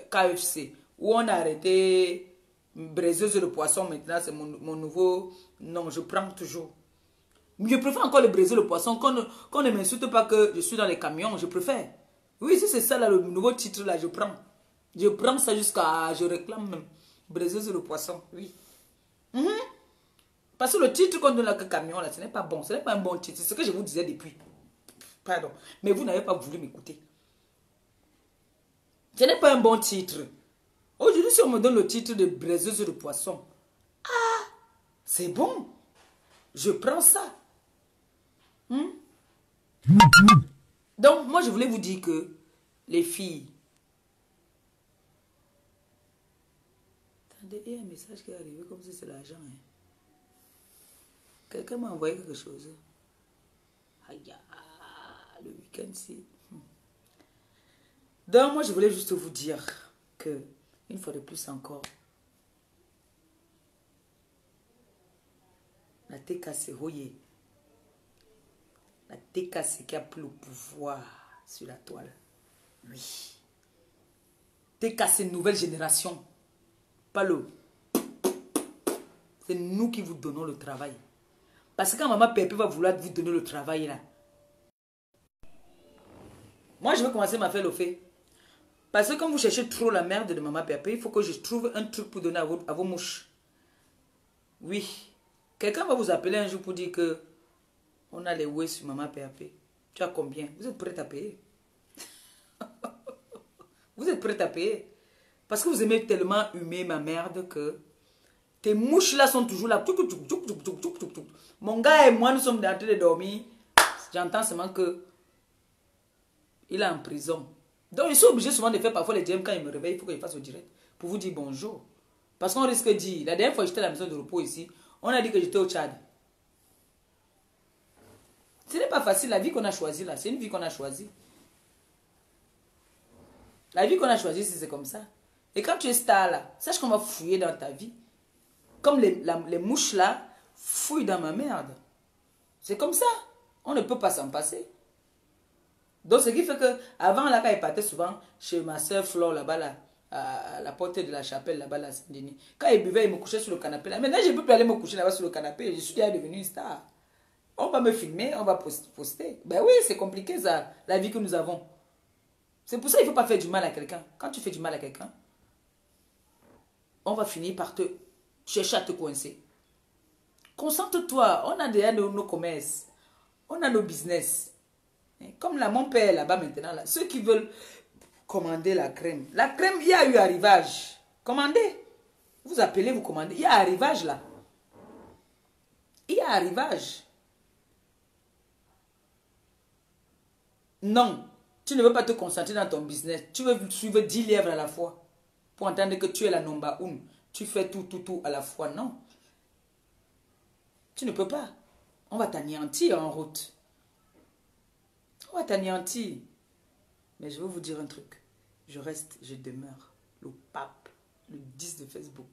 KFC. Ou on a arrêté Bréseuse de poisson. Maintenant, c'est mon nouveau nom. Je prends toujours. Je préfère encore le Brésil le poisson. Qu'on ne m'insulte pas que je suis dans les camions. Je préfère. Oui, si c'est ça là, le nouveau titre là, je prends. Je prends ça jusqu'à... Je réclame même. Brésil le poisson, oui. Parce que le titre qu'on donne là, que camion là, ce n'est pas bon. Ce n'est pas un bon titre. C'est ce que je vous disais depuis. Pardon. Mais vous n'avez pas voulu m'écouter. Ce n'est pas un bon titre. Aujourd'hui, si on me donne le titre de Brésil le poisson, ah, c'est bon. Je prends ça. Donc, moi, je voulais vous dire que les filles... Attendez, il y a un message qui est arrivé comme si c'est l'argent. Hein. Quelqu'un m'a envoyé quelque chose. Aïe, le week-end-ci. Donc, moi, je voulais juste vous dire que, une fois de plus encore, la TKC, voyez, la TKC qui a pris le pouvoir sur la toile. Oui. TKC nouvelle génération. Pas le... C'est nous qui vous donnons le travail. Parce que quand maman Pépé va vouloir vous donner le travail là. Moi je vais commencer à faire le fait. Parce que quand vous cherchez trop la merde de maman Pépé, il faut que je trouve un truc pour donner à vos mouches. Oui. Quelqu'un va vous appeler un jour pour dire que on a les ouais sur maman Pépé. Tu as combien? Vous êtes prêt à payer? Vous êtes prêt à payer? Parce que vous aimez tellement humer ma merde que tes mouches là sont toujours là. Mon gars et moi, nous sommes en train de dormir. J'entends seulement que il est en prison. Donc, ils sont obligés souvent de faire parfois les DM quand ils me réveillent. Il faut qu'ils fassent au direct pour vous dire bonjour. Parce qu'on risque de dire, la dernière fois que j'étais à la maison de repos ici, on a dit que j'étais au Tchad. Ce n'est pas facile, la vie qu'on a choisie là, c'est une vie qu'on a choisie. La vie qu'on a choisie, c'est comme ça. Et quand tu es star là, sache qu'on va fouiller dans ta vie. Comme les mouches là, fouillent dans ma merde. C'est comme ça. On ne peut pas s'en passer. Donc ce qui fait que, avant là, quand il partait souvent chez ma soeur Flore là-bas là, à la porte de la chapelle là-bas là, à Saint-Denis. Quand il buvait, il me couchait sur le canapé là. Maintenant, je ne peux plus aller me coucher là-bas sur le canapé. Je suis déjà devenue une star. On va me filmer, on va poster. Ben oui, c'est compliqué ça, la vie que nous avons. C'est pour ça qu'il ne faut pas faire du mal à quelqu'un. Quand tu fais du mal à quelqu'un, on va finir par te chercher à te coincer. Concentre-toi, on a déjà nos commerces, on a nos business. Comme là, mon père là-bas maintenant, là, ceux qui veulent commander la crème, il y a eu arrivage. Commandez. Vous appelez, vous commandez. Il y a arrivage là. Il y a arrivage. Non, tu ne veux pas te concentrer dans ton business. Tu veux suivre 10 lièvres à la fois pour entendre que tu es la number one. Tu fais tout à la fois. Non. Tu ne peux pas. On va t'anéantir en route. On va t'anéantir. Mais je vais vous dire un truc. Je demeure le pape, le 10 de Facebook.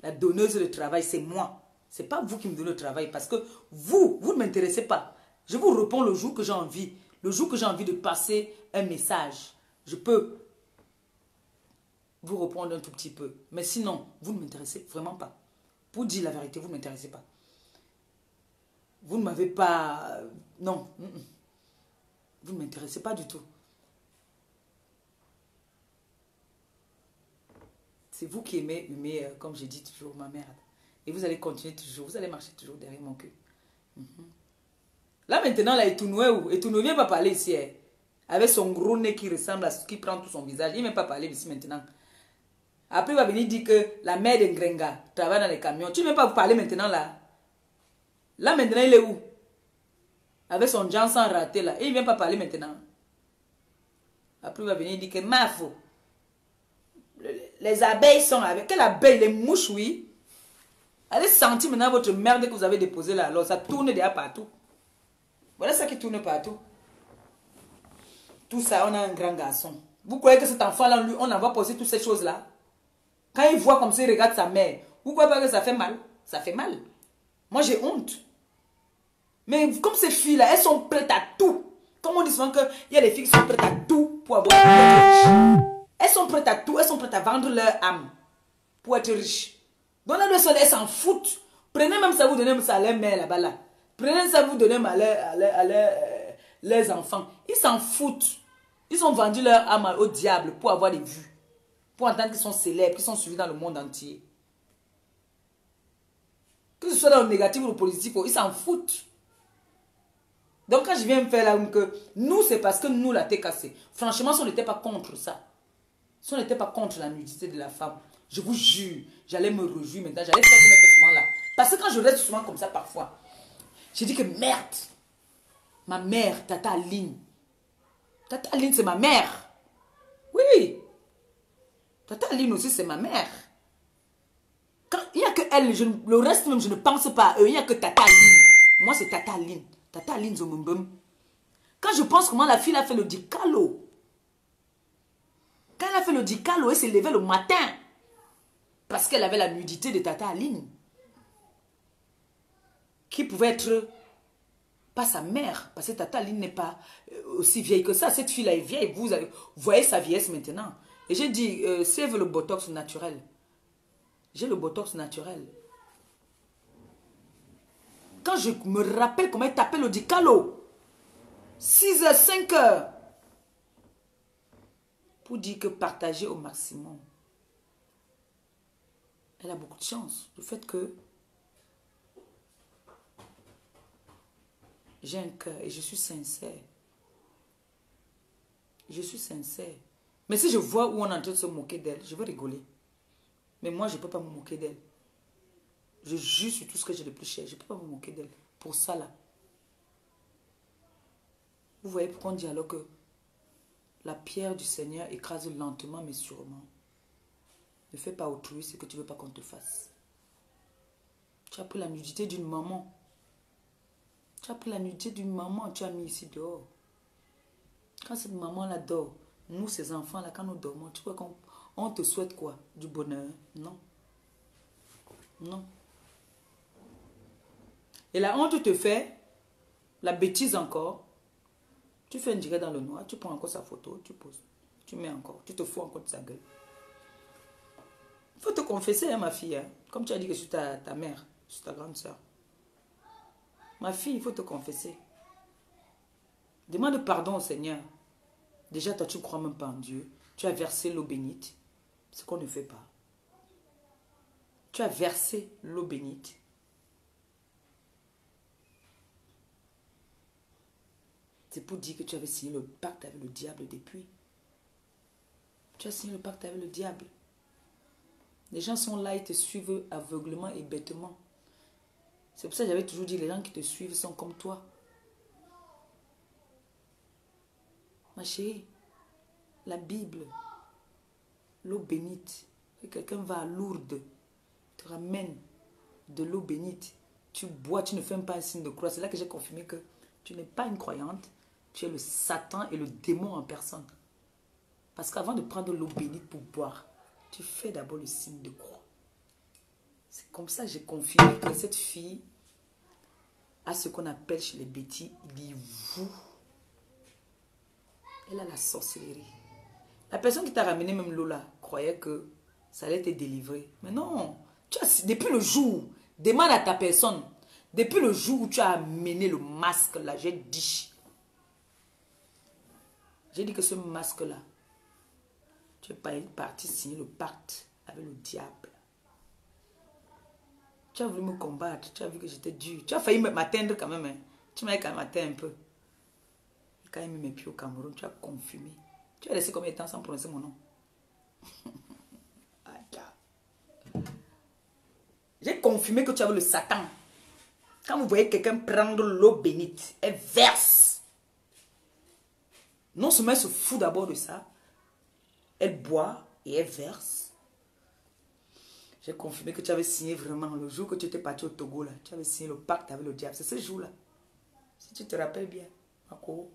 La donneuse de travail, c'est moi. Ce n'est pas vous qui me donnez le travail parce que vous ne m'intéressez pas. Je vous réponds le jour que j'ai envie. Le jour que j'ai envie de passer un message, je peux vous répondre un tout petit peu. Mais sinon, vous ne m'intéressez vraiment pas. Pour dire la vérité, vous ne m'intéressez pas. Vous ne m'avez pas... Non. Vous ne m'intéressez pas du tout. C'est vous qui aimez, comme j'ai dit toujours, ma merde. Et vous allez continuer toujours. Vous allez marcher toujours derrière mon cul. Là maintenant, là, Etounou ne vient pas parler ici. Hein. Avec son gros nez qui ressemble à ce qui prend tout son visage. Il ne vient pas parler ici maintenant. Après, il va venir dire que la mère de Ngrenga travaille dans les camions. Tu ne viens pas vous parler maintenant là. Là maintenant, il est où? Avec son Johnson raté là. Et il ne vient pas parler maintenant. Après, il va venir dire que Mafo. Les abeilles sont avec. Quelle abeille? Les mouches, oui. Allez sentir maintenant votre merde que vous avez déposée là. Alors, ça tourne déjà partout. Voilà ça qui tourne partout. Tout ça, on a un grand garçon. Vous croyez que cet enfant-là, lui, on envoie poser toutes ces choses-là? Quand il voit comme ça, il regarde sa mère. Vous croyez pas que ça fait mal? Ça fait mal. Moi, j'ai honte. Mais comme ces filles-là, elles sont prêtes à tout. Comme on dit souvent qu'il y a des filles qui sont prêtes à tout pour avoir être riches. Elles sont prêtes à tout. Elles sont prêtes à vendre leur âme pour être riches. Donc là, elles s'en foutent. Prenez même ça, vous donnez ça à leur mère là-bas là. Prenez ça, vous donnez à leurs enfants. Ils s'en foutent. Ils ont vendu leur âme au diable pour avoir des vues. Pour entendre qu'ils sont célèbres, qu'ils sont suivis dans le monde entier. Que ce soit dans le négatif ou le positif, ils s'en foutent. Donc quand je viens me faire là, que nous, c'est parce que nous, la tête cassée. Franchement, si on n'était pas contre ça, si on n'était pas contre la nudité de la femme, je vous jure, j'allais me réjouir maintenant. J'allais faire comme elle fait souvent là. Parce que quand je reste souvent comme ça parfois, j'ai dit que merde, ma mère, Tata Aline. Tata Aline, c'est ma mère. Oui. Tata Aline aussi, c'est ma mère. Quand il n'y a que elle, le reste même, je ne pense pas à eux. Il n'y a que Tata Aline. Moi, c'est Tata Aline. Tata Aline Zomumbum. Quand je pense comment la fille a fait le dicalo. Quand elle a fait le dicalo, elle s'est levée le matin. Parce qu'elle avait la nudité de Tata Aline. Qui pouvait être pas sa mère. Parce que Tata Aline n'est pas aussi vieille que ça. Cette fille-là est vieille. Vous voyez sa vieillesse maintenant. Et j'ai dit, si elle veut le botox naturel, j'ai le botox naturel. Quand je me rappelle comment elle tapait le dicalo, 6 h, 5 h, pour dire que partager au maximum. Elle a beaucoup de chance. Le fait que j'ai un cœur et je suis sincère. Je suis sincère. Mais si je vois où on est en train de se moquer d'elle, je vais rigoler. Mais moi, je ne peux pas me moquer d'elle. Je jure sur tout ce que j'ai de plus cher. Je ne peux pas me moquer d'elle. Pour ça, là. Vous voyez pourquoi on dit alors que la pierre du Seigneur écrase lentement mais sûrement. Ne fais pas autrui ce que tu ne veux pas qu'on te fasse. Tu as pris la nudité d'une maman. Tu as pris la nudité d'une maman, tu as mis ici dehors. Quand cette maman-là dort, nous, ces enfants-là, quand nous dormons, tu crois qu'on te souhaite quoi? Du bonheur? Non. Non. Et la honte te fait, la bêtise encore, tu fais un direct dans le noir, tu prends encore sa photo, tu poses, tu mets encore, tu te fous encore de sa gueule. Il faut te confesser, hein, ma fille. Hein. Comme tu as dit que je suis ta mère, je suis ta grande soeur. Ma fille, il faut te confesser. Demande pardon au Seigneur. Déjà, toi, tu ne crois même pas en Dieu. Tu as versé l'eau bénite. Ce qu'on ne fait pas. Tu as versé l'eau bénite. C'est pour dire que tu avais signé le pacte avec le diable depuis. Tu as signé le pacte avec le diable. Les gens sont là, ils te suivent aveuglement et bêtement. C'est pour ça que j'avais toujours dit, les gens qui te suivent sont comme toi. Ma chérie, la Bible, l'eau bénite, que quelqu'un va à Lourdes, te ramène de l'eau bénite, tu bois, tu ne fais même pas un signe de croix. C'est là que j'ai confirmé que tu n'es pas une croyante, tu es le Satan et le démon en personne. Parce qu'avant de prendre l'eau bénite pour boire, tu fais d'abord le signe de croix. C'est comme ça que j'ai confirmé que cette fille a ce qu'on appelle chez les bêtis l'ivou. Elle a la sorcellerie. La personne qui t'a ramené même l'eau là croyait que ça allait te délivrer. Mais non, depuis le jour, demande à ta personne, depuis le jour où tu as amené le masque là, j'ai dit que ce masque là, tu n'es pas parti signer le pacte avec le diable. Tu as voulu me combattre, tu as vu que j'étais dur. Tu as failli m'atteindre quand même. Hein. Tu m'avais quand même atteint un peu. Et quand il mis mes pieds au Cameroun, tu as confirmé. Tu as laissé combien de temps sans prononcer mon nom? J'ai confirmé que tu avais le Satan. Quand vous voyez quelqu'un prendre l'eau bénite, elle verse. Non seulement elle se fout d'abord de ça, elle boit et elle verse. J'ai confirmé que tu avais signé vraiment le jour que tu étais parti au Togo là. Tu avais signé le pacte avec le diable. C'est ce jour-là. Si tu te rappelles bien. Marco.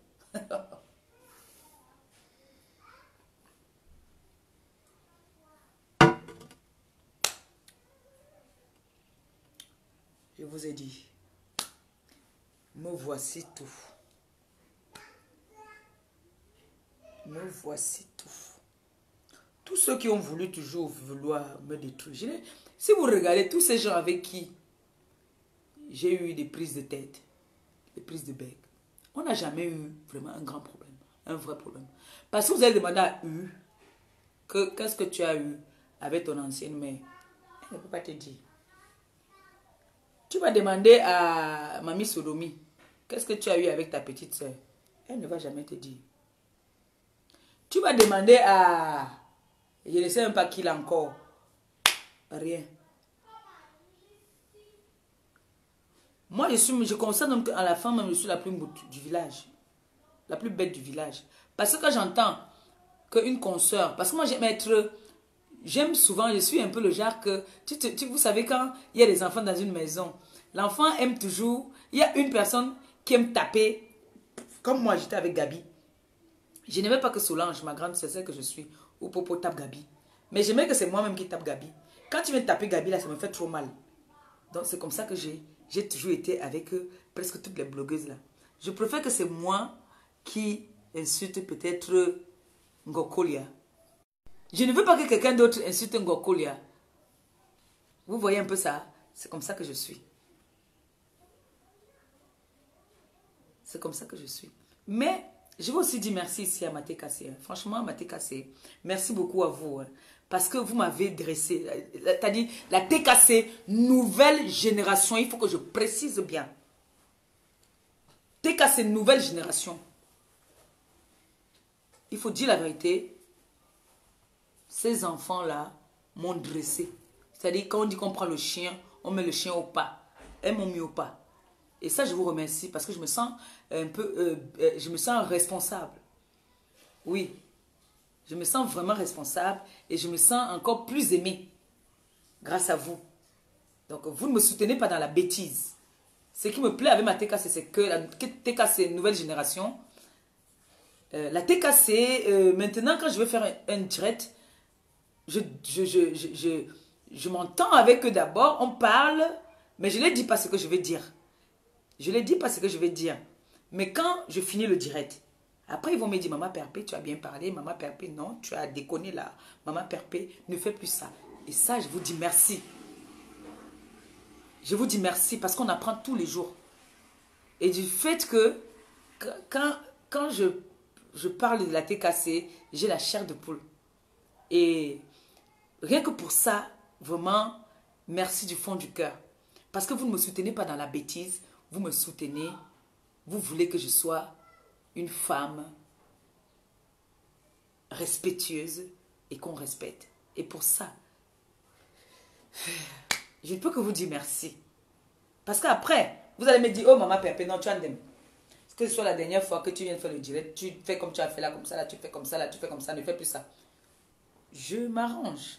Je vous ai dit. Me voici tout. Me voici tout. Tous ceux qui ont voulu toujours vouloir me détruire. Si vous regardez tous ces gens avec qui j'ai eu des prises de tête, des prises de bec, on n'a jamais eu vraiment un grand problème, un vrai problème. Parce que vous avez demandé à U, qu'est-ce que tu as eu avec ton ancienne mère? Elle ne peut pas te dire. Tu vas demander à Mamie Sodomi, qu'est-ce que tu as eu avec ta petite soeur? Elle ne va jamais te dire. Tu vas demander à... Je ne sais même pas qui l'a encore. Rien. Moi, je constate donc qu'à la fin, même, je suis la plus du village. La plus bête du village. Parce que quand j'entends qu'une consoeur... Parce que moi, j'aime souvent, je suis un peu le genre que... vous savez, quand il y a des enfants dans une maison, l'enfant aime toujours... Il y a une personne qui aime taper. Comme moi, j'étais avec Gabi. Je n'aimais pas que Solange, ma grande, c'est celle que je suis, ou Popo tape Gabi. Mais j'aimais que c'est moi-même qui tape Gabi. Quand tu viens taper Gabi, là, ça me fait trop mal. Donc, c'est comme ça que j'ai toujours été avec presque toutes les blogueuses, là. Je préfère que c'est moi qui insulte peut-être Ngokolia. Je ne veux pas que quelqu'un d'autre insulte Ngokolia. Vous voyez un peu ça? C'est comme ça que je suis. C'est comme ça que je suis. Mais... je veux aussi dire merci ici à Maté Kassé. Franchement, Maté Kassé, merci beaucoup à vous. Parce que vous m'avez dressé. T'as dit, la TKC, nouvelle génération. Il faut que je précise bien. TKC, nouvelle génération. Il faut dire la vérité. Ces enfants-là m'ont dressé. C'est-à-dire, quand on dit qu'on prend le chien, on met le chien au pas. Elles m'ont mis au pas. Et ça, je vous remercie parce que je me sens un peu, je me sens responsable. Oui. Je me sens vraiment responsable et je me sens encore plus aimée grâce à vous. Donc, vous ne me soutenez pas dans la bêtise. Ce qui me plaît avec ma TKC, c'est que la TKC nouvelle génération, la TKC, maintenant quand je vais faire un direct, je m'entends avec eux d'abord, on parle, mais je ne les dis pas ce que je vais dire. Je ne les dis pas ce que je vais dire. Mais quand je finis le direct, après ils vont me dire, Maman Perpé, tu as bien parlé, Maman Perpé, non, tu as déconné là, Maman Perpé, ne fais plus ça. Et ça, je vous dis merci. Je vous dis merci parce qu'on apprend tous les jours. Et du fait que quand je parle de la TKC, j'ai la chair de poule. Et rien que pour ça, vraiment, merci du fond du cœur. Parce que vous ne me soutenez pas dans la bêtise, vous me soutenez, vous voulez que je sois une femme respectueuse et qu'on respecte. Et pour ça, je ne peux que vous dire merci. Parce qu'après, vous allez me dire, oh Maman Perpé, non, tu as un que ce soit la dernière fois que tu viens de faire le direct, tu fais comme tu as fait là, comme ça, là, tu fais comme ça, là, tu fais comme ça, ne fais plus ça. Je m'arrange.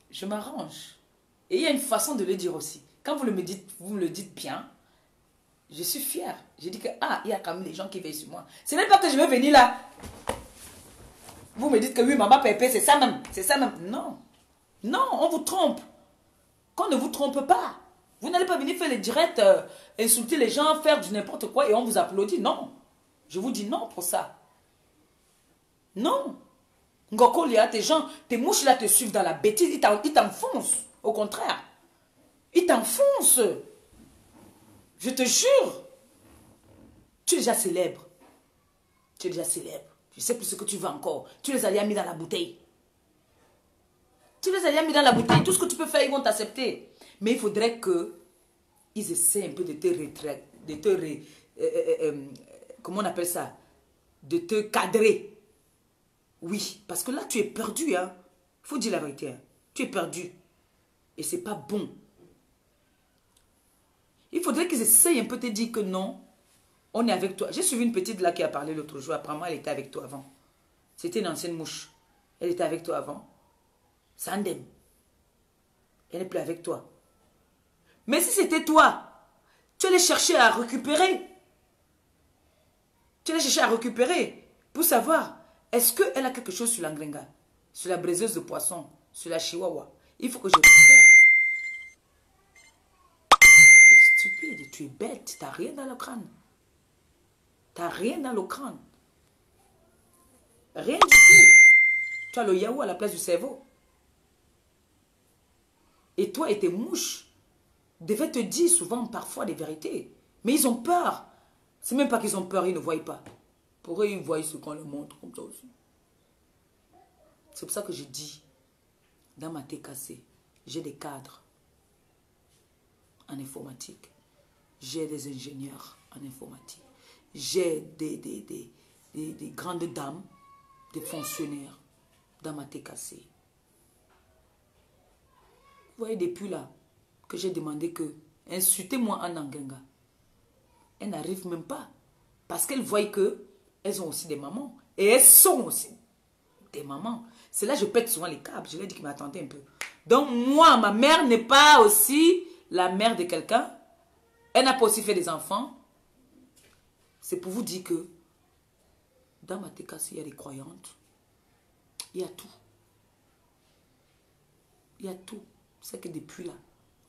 Je m'arrange. Et il y a une façon de le dire aussi. Quand vous me le dites bien, je suis fière. Je dis que, ah, il y a quand même des gens qui veillent sur moi. Ce n'est pas que je vais venir là. Vous me dites que oui, Maman Perpé, c'est ça même. C'est ça même. Non. Non, on vous trompe. Qu'on ne vous trompe pas. Vous n'allez pas venir faire les directs, insulter les gens, faire du n'importe quoi et on vous applaudit. Non. Je vous dis non pour ça. Non. Ngoko, tes gens, tes mouches là te suivent dans la bêtise. Ils t'enfoncent. Au contraire. Ils t'enfoncent. Je te jure. Tu es déjà célèbre. Tu es déjà célèbre. Je sais plus ce que tu veux encore. Tu les as mis dans la bouteille. Tu les as mis dans la bouteille. Tout ce que tu peux faire, ils vont t'accepter. Mais il faudrait que ils essaient un peu de comment on appelle ça? De te cadrer. Oui, parce que là, tu es perdu. Hein. Il faut dire la vérité. Hein. Tu es perdu. Et c'est pas bon. Il faudrait qu'ils essayent un peu de te dire que non, on est avec toi. J'ai suivi une petite là qui a parlé l'autre jour. Apparemment, elle était avec toi avant. C'était une ancienne mouche. Elle était avec toi avant. Sandem. Elle n'est plus avec toi. Mais si c'était toi, tu allais chercher à récupérer. Tu allais chercher à récupérer pour savoir, est-ce qu'elle a quelque chose sur l'angrenga, sur la braiseuse de poisson, sur la chihuahua. Il faut que je récupère. Tu es stupide, tu es bête, tu n'as rien dans le crâne. Tu n'as rien dans le crâne. Rien du tout. Tu as le yaou à la place du cerveau. Et toi et tes mouches devaient te dire souvent, parfois, des vérités. Mais ils ont peur. C'est même pas qu'ils ont peur, ils ne voient pas. Pour eux, ils voient ce qu'on leur montre, comme ça aussi. C'est pour ça que je dis, dans ma TKC, j'ai des cadres en informatique. J'ai des ingénieurs en informatique. J'ai des grandes dames, des fonctionnaires dans ma TKC. Vous voyez, depuis là, que j'ai demandé que insultez-moi en Angenga. Elles n'arrivent même pas. Parce qu'elles voient qu'elles ont aussi des mamans. Et elles sont aussi des mamans. C'est là que je pète souvent les câbles. Je leur dis qu'ils m'attendaient un peu. Donc moi, ma mère n'est pas aussi la mère de quelqu'un. Elle n'a pas aussi fait des enfants. C'est pour vous dire que dans ma TKC, il y a des croyantes. Il y a tout. Il y a tout. C'est que depuis là,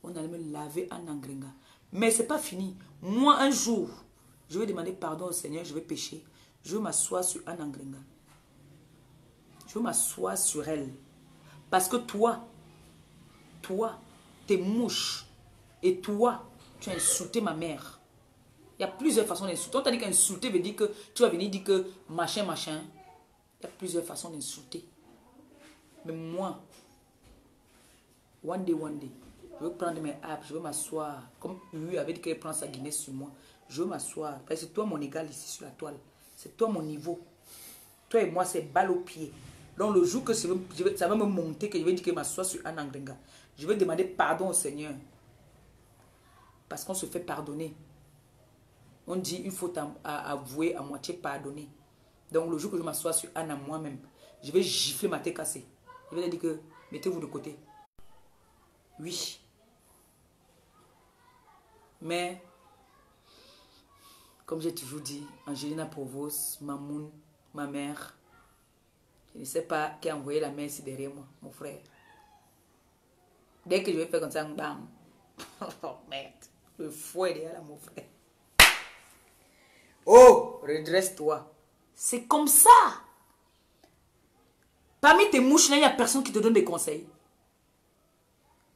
on allait me laver en Angrenga. Mais ce n'est pas fini. Moi, un jour, je vais demander pardon au Seigneur, je vais pécher. Je vais m'asseoir sur Anne Angrenga. Je vais m'asseoir sur elle. Parce que toi, tes mouches, et toi, tu as insulté ma mère. Il y a plusieurs façons d'insulter. On t'a dit qu'insulter veut dire que tu vas venir dire que machin, machin. Il y a plusieurs façons d'insulter. Mais moi, one day, je vais prendre mes apps, je vais m'asseoir. Comme lui avait dit qu'il prend sa Guinness sur moi. Je vais m'asseoir. Parce que c'est toi mon égal ici sur la toile. C'est toi mon niveau. Toi et moi, c'est balle au pied. Donc le jour que ça va me monter, que je vais dire que je m'assois sur un Angrenga, je vais demander pardon au Seigneur. Parce qu'on se fait pardonner. On dit une faute à avouer, à moitié pardonner. Donc, le jour que je m'assois sur Anna moi-même, je vais gifler ma tête cassée. Je vais leur dire que mettez-vous de côté. Oui. Mais, comme j'ai toujours dit, Angelina Provos, Mamoun, ma mère, je ne sais pas qui a envoyé la main ici derrière moi, mon frère. Dès que je vais faire comme ça, bam. Oh merde. Le fouet derrière là, mon frère. Oh, redresse-toi. C'est comme ça. Parmi tes mouches, là, il n'y a personne qui te donne des conseils.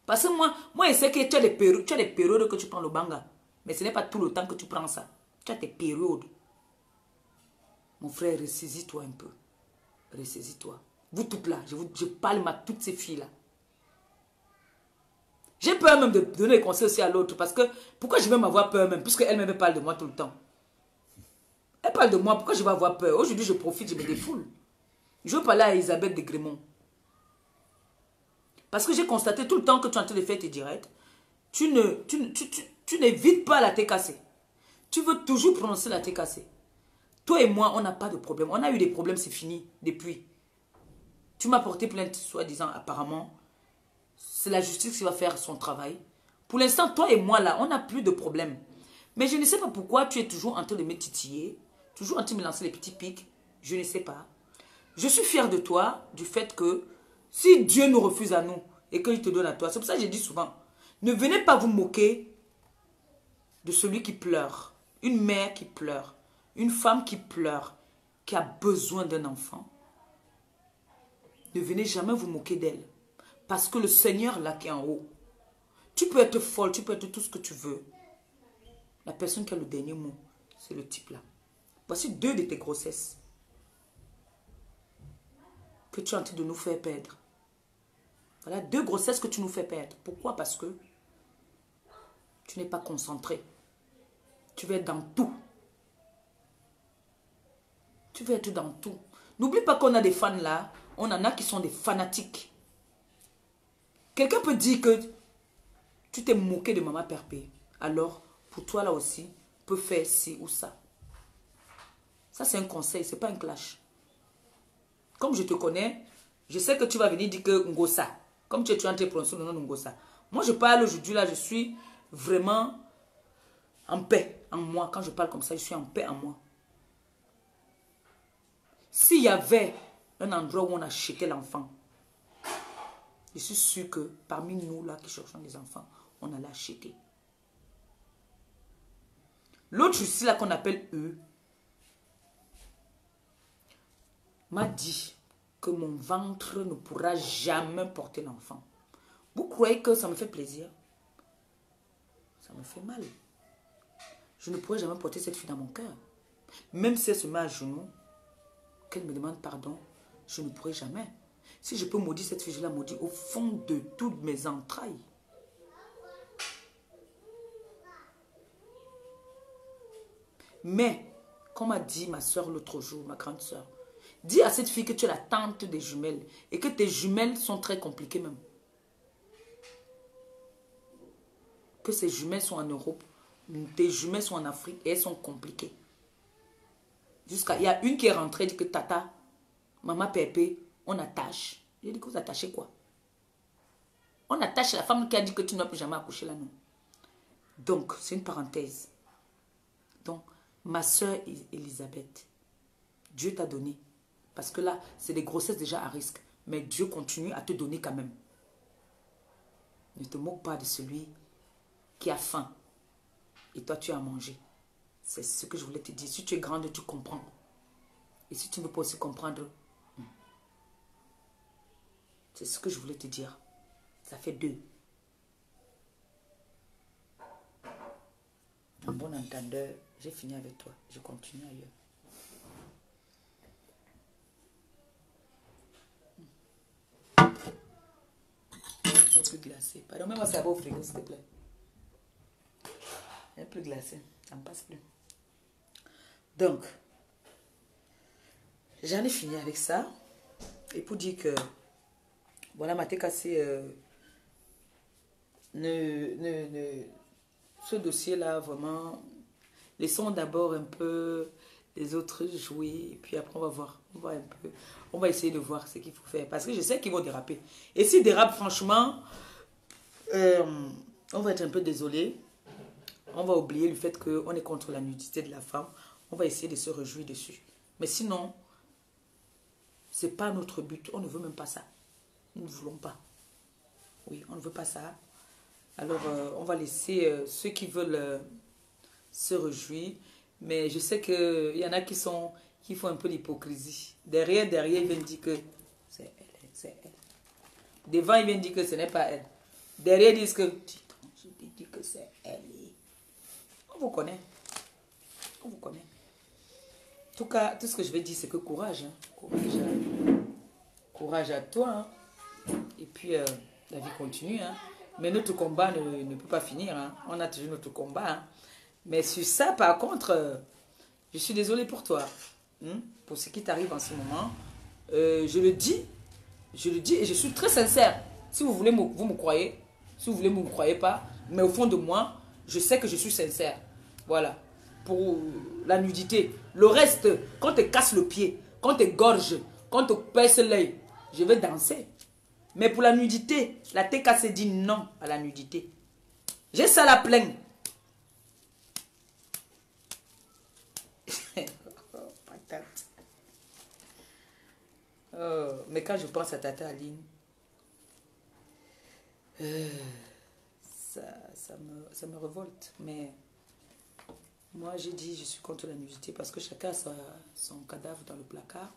Parce que moi, je sais que tu as des périodes que tu prends le banga. Mais ce n'est pas tout le temps que tu prends ça. Tu as tes périodes. Mon frère, ressaisis-toi un peu. Ressaisis-toi. Vous toutes là, je parle à toutes ces filles-là. J'ai peur même de donner des conseils aussi à l'autre. Parce que, pourquoi je vais m'avoir peur même? Puisque elle-même parle de moi tout le temps. Elle parle de moi, pourquoi je vais avoir peur? Aujourd'hui, je profite, je me défoule. Je veux parler à Elisabeth de Grémont. Parce que j'ai constaté tout le temps que tu es en train de faire tes directs, tu n'évites pas la tête cassée. Tu veux toujours prononcer la tête cassée. Toi et moi, on n'a pas de problème. On a eu des problèmes, c'est fini, depuis. Tu m'as porté plainte, soi-disant, apparemment. C'est la justice qui va faire son travail. Pour l'instant, toi et moi, là, on n'a plus de problème. Mais je ne sais pas pourquoi tu es toujours en train de me titiller, toujours en train de me lancer les petits pics. Je ne sais pas. Je suis fière de toi, du fait que si Dieu nous refuse à nous et qu'il te donne à toi, c'est pour ça que j'ai dit souvent, ne venez pas vous moquer de celui qui pleure. Une mère qui pleure, une femme qui pleure, qui a besoin d'un enfant. Ne venez jamais vous moquer d'elle. Parce que le Seigneur, là, qui est en haut, tu peux être folle, tu peux être tout ce que tu veux. La personne qui a le dernier mot, c'est le type là. Voici 2 de tes grossesses que tu es en train de nous faire perdre. Voilà 2 grossesses que tu nous fais perdre. Pourquoi? Parce que tu n'es pas concentré. Tu veux être dans tout. Tu veux être dans tout. N'oublie pas qu'on a des fans là. On en a qui sont des fanatiques. Quelqu'un peut dire que tu t'es moqué de Maman Perpé. Alors, pour toi là aussi, peut faire ci ou ça. Ça, c'est un conseil, ce n'est pas un clash. Comme je te connais, je sais que tu vas venir dire que Ngosa. Comme tu es en train de prononcer le nom de Ngosa. Moi, je parle aujourd'hui là, je suis vraiment en paix en moi. Quand je parle comme ça, je suis en paix en moi. S'il y avait un endroit où on achetait l'enfant, je suis sûre que parmi nous là qui cherchons des enfants, on allait acheter. L'autre ici là qu'on appelle eux m'a dit que mon ventre ne pourra jamais porter l'enfant. Vous croyez que ça me fait plaisir? Ça me fait mal. Je ne pourrai jamais porter cette fille dans mon cœur. Même si elle se met à genoux, qu'elle me demande pardon, je ne pourrai jamais. Si je peux maudire cette fille, je la maudis au fond de toutes mes entrailles. Mais, comme a dit ma soeur l'autre jour, ma grande soeur, dis à cette fille que tu es la tante des jumelles et que tes jumelles sont très compliquées même. Que ces jumelles sont en Europe, tes jumelles sont en Afrique et elles sont compliquées. Il y a une qui est rentrée et dit que Tata, Maman Pépé, on attache. J'ai dit que vous attachez quoi? On attache la femme qui a dit que tu ne vas plus jamais accoucher là, non. Donc, c'est une parenthèse. Donc, ma soeur Elisabeth, Dieu t'a donné. Parce que là, c'est des grossesses déjà à risque. Mais Dieu continue à te donner quand même. Ne te moque pas de celui qui a faim. Et toi, tu as mangé. C'est ce que je voulais te dire. Si tu es grande, tu comprends. Et si tu ne veux pas aussi comprendre, c'est ce que je voulais te dire. Ça fait 2. En bon entendeur, j'ai fini avec toi. Je continue ailleurs. Un peu glacé. Pardon, mets-moi ça va au frigo, s'il te plaît. Un peu glacé. Ça ne passe plus. Donc, j'en ai fini avec ça. Et pour dire que, voilà, ma tête cassée, ce dossier-là, vraiment, laissons d'abord un peu les autres jouer. Et puis après, on va voir. On va un peu, on va essayer de voir ce qu'il faut faire. Parce que je sais qu'ils vont déraper. Et s'ils dérapent, franchement, on va être un peu désolé. On va oublier le fait qu'on est contre la nudité de la femme. On va essayer de se réjouir dessus. Mais sinon, ce n'est pas notre but. On ne veut même pas ça. Nous ne voulons pas. Oui, on ne veut pas ça. Alors, on va laisser ceux qui veulent se réjouir. Mais je sais qu'il y en a qui font un peu l'hypocrisie. Derrière, ils viennent dire que c'est elle, c'est elle. Devant, ils viennent dire que ce n'est pas elle. Derrière, ils disent que, je t'ai dit que c'est elle. On vous connaît. On vous connaît. En tout cas, tout ce que je vais dire, c'est que courage. Hein. Courage à toi. Hein. Et puis, la vie continue. Hein. Mais notre combat ne peut pas finir. Hein. On a toujours notre combat. Hein. Mais sur ça, par contre, je suis désolée pour toi. Hein, pour ce qui t'arrive en ce moment. Je le dis et je suis très sincère. Si vous voulez, vous me croyez. Si vous voulez, vous ne me croyez pas. Mais au fond de moi, je sais que je suis sincère. Voilà. Pour la nudité. Le reste, quand on te casse le pied, quand on te gorge, quand on te pèse l'œil, je vais danser. Mais pour la nudité, la TKC dit non à la nudité. J'ai ça la plaine. Patate. Oh, mais quand je pense à Tata Aline, ça me révolte. Mais moi, j'ai dit, je suis contre la nudité parce que chacun a son cadavre dans le placard.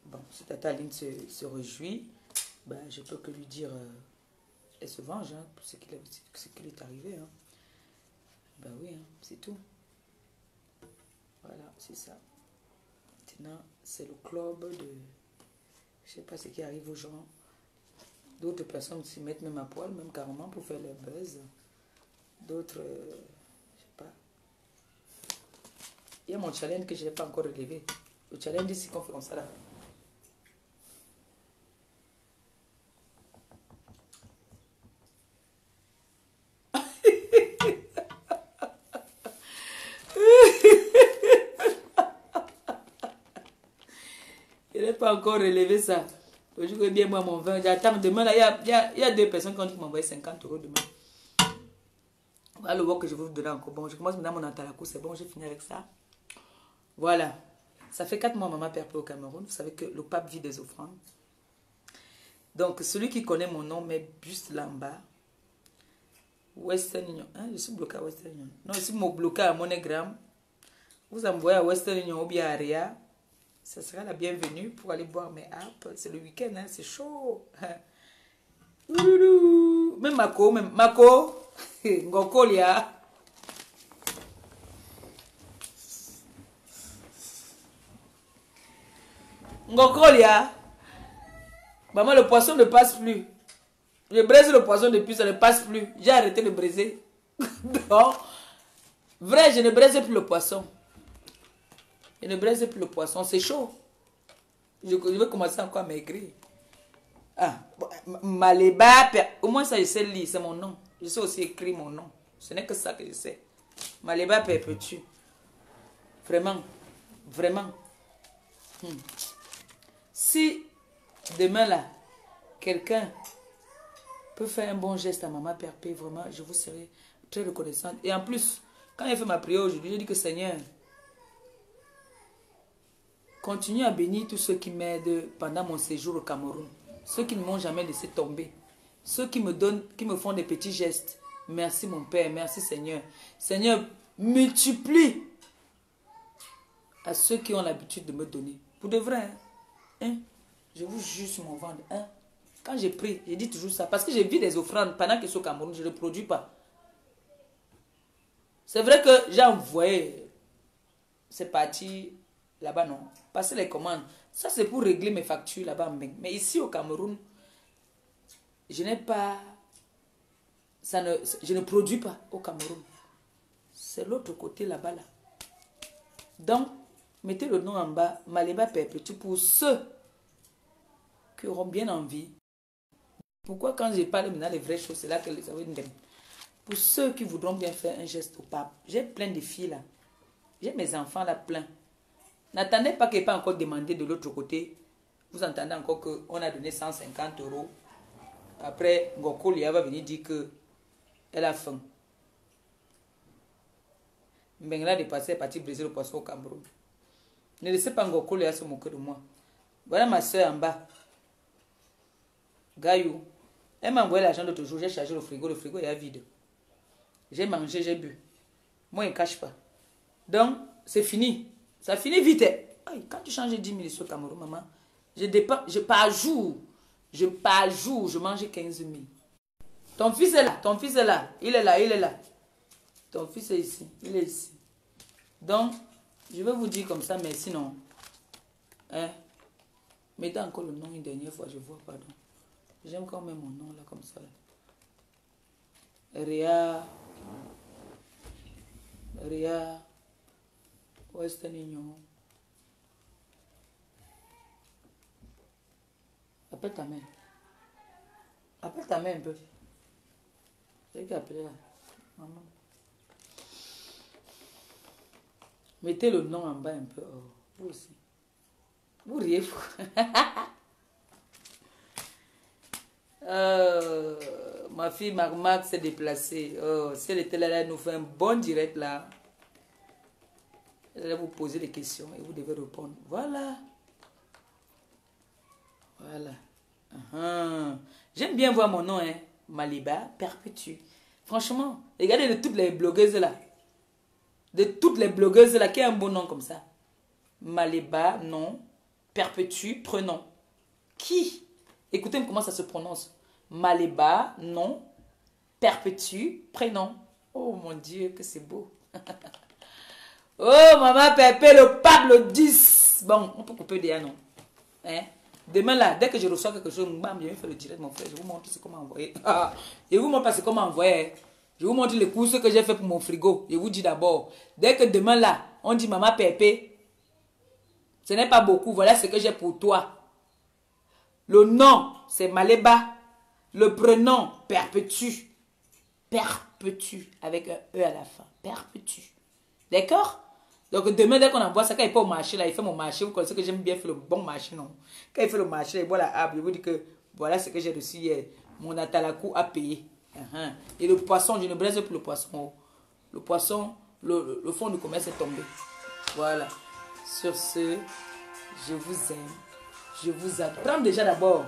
Bon, si Tata Aline se réjouit, ben, je peux que lui dire, elle se venge hein, pour ce qui lui est arrivé. Hein. Ben oui, hein, c'est tout. Voilà, c'est ça. Maintenant, c'est le club de... Je ne sais pas ce qui arrive aux gens. D'autres personnes s'y mettent même à poil, même carrément pour faire leur buzz. D'autres, je sais pas. Il y a mon challenge que je n'ai pas encore relevé. Le challenge ici qu'on fait comme ça là. Je n'ai pas encore relevé ça. Je veux bien moi mon vin. J'attends demain là. Il y a deux personnes qui ont dit m'envoyer 50 € demain. Voilà le work que je vais vous donner encore. Bon, je commence maintenant mon antalaco. C'est bon, j'ai fini avec ça. Voilà. Ça fait 4 mois maman perd au Cameroun. Vous savez que le pape vit des offrandes. Donc, celui qui connaît mon nom, met juste là en bas. Western Union. Hein, je suis bloqué à Western Union. Non, je suis bloqué à MoneyGram. Vous envoyez à Western Union ou bien à Aria. Ça sera la bienvenue pour aller boire mes apps. C'est le week-end, hein, c'est chaud. Même Mako. Ngokolia. Ngokolia. Maman, le poisson ne passe plus. Je braise le poisson depuis, ça ne passe plus. J'ai arrêté de braiser. Non. Vrai, je ne braise plus le poisson. Je ne braise plus le poisson, c'est chaud. Je vais commencer encore à maigrir. Ah, Maleba, au moins ça je sais lire, c'est mon nom. Je sais aussi écrire mon nom. Ce n'est que ça que je sais. Maleba Perpétue. Vraiment, vraiment. Si demain là, quelqu'un peut faire un bon geste à maman Perpé, vraiment, je vous serai très reconnaissante. Et en plus, quand j'ai fait ma prière aujourd'hui, j'ai dit que Seigneur, continue à bénir tous ceux qui m'aident pendant mon séjour au Cameroun. Ceux qui ne m'ont jamais laissé tomber. Ceux qui me donnent, qui me font des petits gestes. Merci mon Père, merci Seigneur. Seigneur, multiplie à ceux qui ont l'habitude de me donner. Pour de vrai, hein? Je vous jure sur mon ventre. Hein? Quand j'ai pris, j'ai dit toujours ça. Parce que j'ai vu des offrandes pendant que je suis au Cameroun, je ne produis pas. C'est vrai que j'ai envoyé. C'est parti là-bas, non. Passer les commandes. Ça, c'est pour régler mes factures là-bas. Mais ici, au Cameroun, je n'ai pas... je ne produis pas au Cameroun. C'est l'autre côté là-bas, là. Donc, mettez le nom en bas. Maleba Perpétue pour ceux qui auront bien envie. Pourquoi quand je parle maintenant des vraies choses, c'est là que les avez une. Pour ceux qui voudront bien faire un geste au pape. J'ai plein de filles là. J'ai mes enfants là plein. N'attendez pas qu'il n'ait pas encore demandé de l'autre côté. Vous entendez encore qu'on a donné 150 €. Après, Ngoko Lia va venir dire qu'elle a faim. Mbengla a dépassé, est parti briser le poisson au Cameroun. Ne laissez pas Ngoko Lia se moquer de moi. Voilà ma soeur en bas. Gaïou. Elle m'a envoyé l'argent l'autre jour, j'ai chargé le frigo est vide. J'ai mangé, j'ai bu. Moi, il ne cache pas. Donc, c'est fini. Ça finit vite. Aïe, quand tu changes 10 000 sur Cameroun, maman, par jour, je mange 15 000. Ton fils est là, il est là. Ton fils est ici, il est ici. Donc, je vais vous dire comme ça, mais sinon, hein, mettez encore le nom une dernière fois, je vois, pardon. J'aime quand même mon nom là, comme ça. Réa, Western Union. Appelle ta mère. Appelle ta mère un peu. C'est qui a appelé là? Maman. Mettez le nom en bas un peu. Oh, vous aussi. Vous riez. Ma fille Marmac s'est déplacée. Oh, si elle était là, elle nous fait un bon direct là. Elle va vous poser des questions et vous devez répondre. Voilà. Voilà. J'aime bien voir mon nom, hein. Maliba Perpétue. Franchement, regardez de toutes les blogueuses là. De toutes les blogueuses là, qui a un bon nom comme ça. Maliba, non. Perpétue, prénom. Qui? Écoutez comment ça se prononce. Maliba, non. Perpétue, prénom. Oh mon Dieu, que c'est beau. Oh, maman Pépé, le pape, le 10. Bon, on peut couper déjà, non? Hein? Demain là, dès que je reçois quelque chose, bam, je vais faire le direct, mon frère. Je vous montre comment envoyer. Je vous montre pas comment envoyer. Je vous montre les courses que j'ai fait pour mon frigo. Je vous dis d'abord, dès que demain là, on dit maman Pépé, ce n'est pas beaucoup. Voilà ce que j'ai pour toi. Le nom, c'est Maleba. Le prénom, Perpétue. Perpétue, avec un E à la fin. Perpétue. D'accord? Donc demain, dès qu'on envoie ça, quand il fait au marché, là, il fait mon marché. Vous connaissez que j'aime bien faire le bon marché, non? Quand il fait le marché, il voit la app, je vous dis que voilà ce que j'ai reçu hier. Mon atalakou a payé. Et le poisson, je ne braise plus le poisson. Le poisson, le fond du commerce est tombé. Voilà. Sur ce, je vous aime. Je vous adore. Prends déjà d'abord.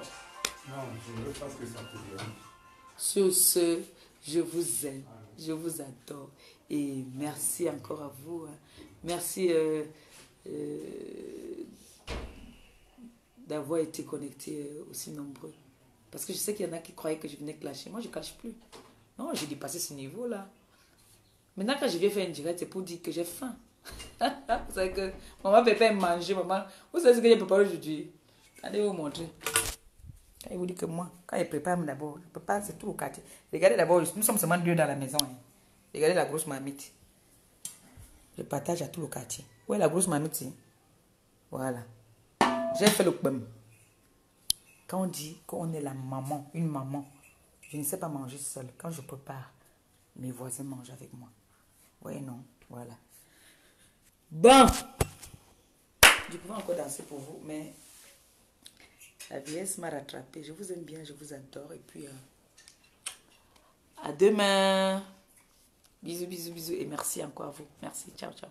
Non, je ne veux pas que ça te dérange. Sur ce, je vous aime. Je vous adore. Et merci encore à vous. Merci d'avoir été connectés aussi nombreux. Parce que je sais qu'il y en a qui croyaient que je venais clasher. Moi, je ne cache plus. Non, j'ai dépassé ce niveau-là. Maintenant, quand je viens faire une direct, c'est pour dire que j'ai faim. Vous savez que maman peut pas manger, maman. Vous savez ce que j'ai préparé aujourd'hui? Allez vous montrer. Quand il vous dit que moi, quand il prépare d'abord, je prépare, c'est tout au quartier. Regardez d'abord, nous sommes seulement 2 dans la maison. Hein. Regardez la grosse marmite. Je partage à tout le quartier. Où est la grosse marmite? Voilà. J'ai fait le pum. Quand on dit qu'on est la maman, une maman, je ne sais pas manger seule. Quand je prépare, mes voisins mangent avec moi. Oui, non, voilà. Bon. Je pouvais encore danser pour vous, mais la vieillesse m'a rattrapé. Je vous aime bien, je vous adore. Et puis, à demain. Bisous, bisous, bisous. Et merci encore à vous. Merci. Ciao, ciao.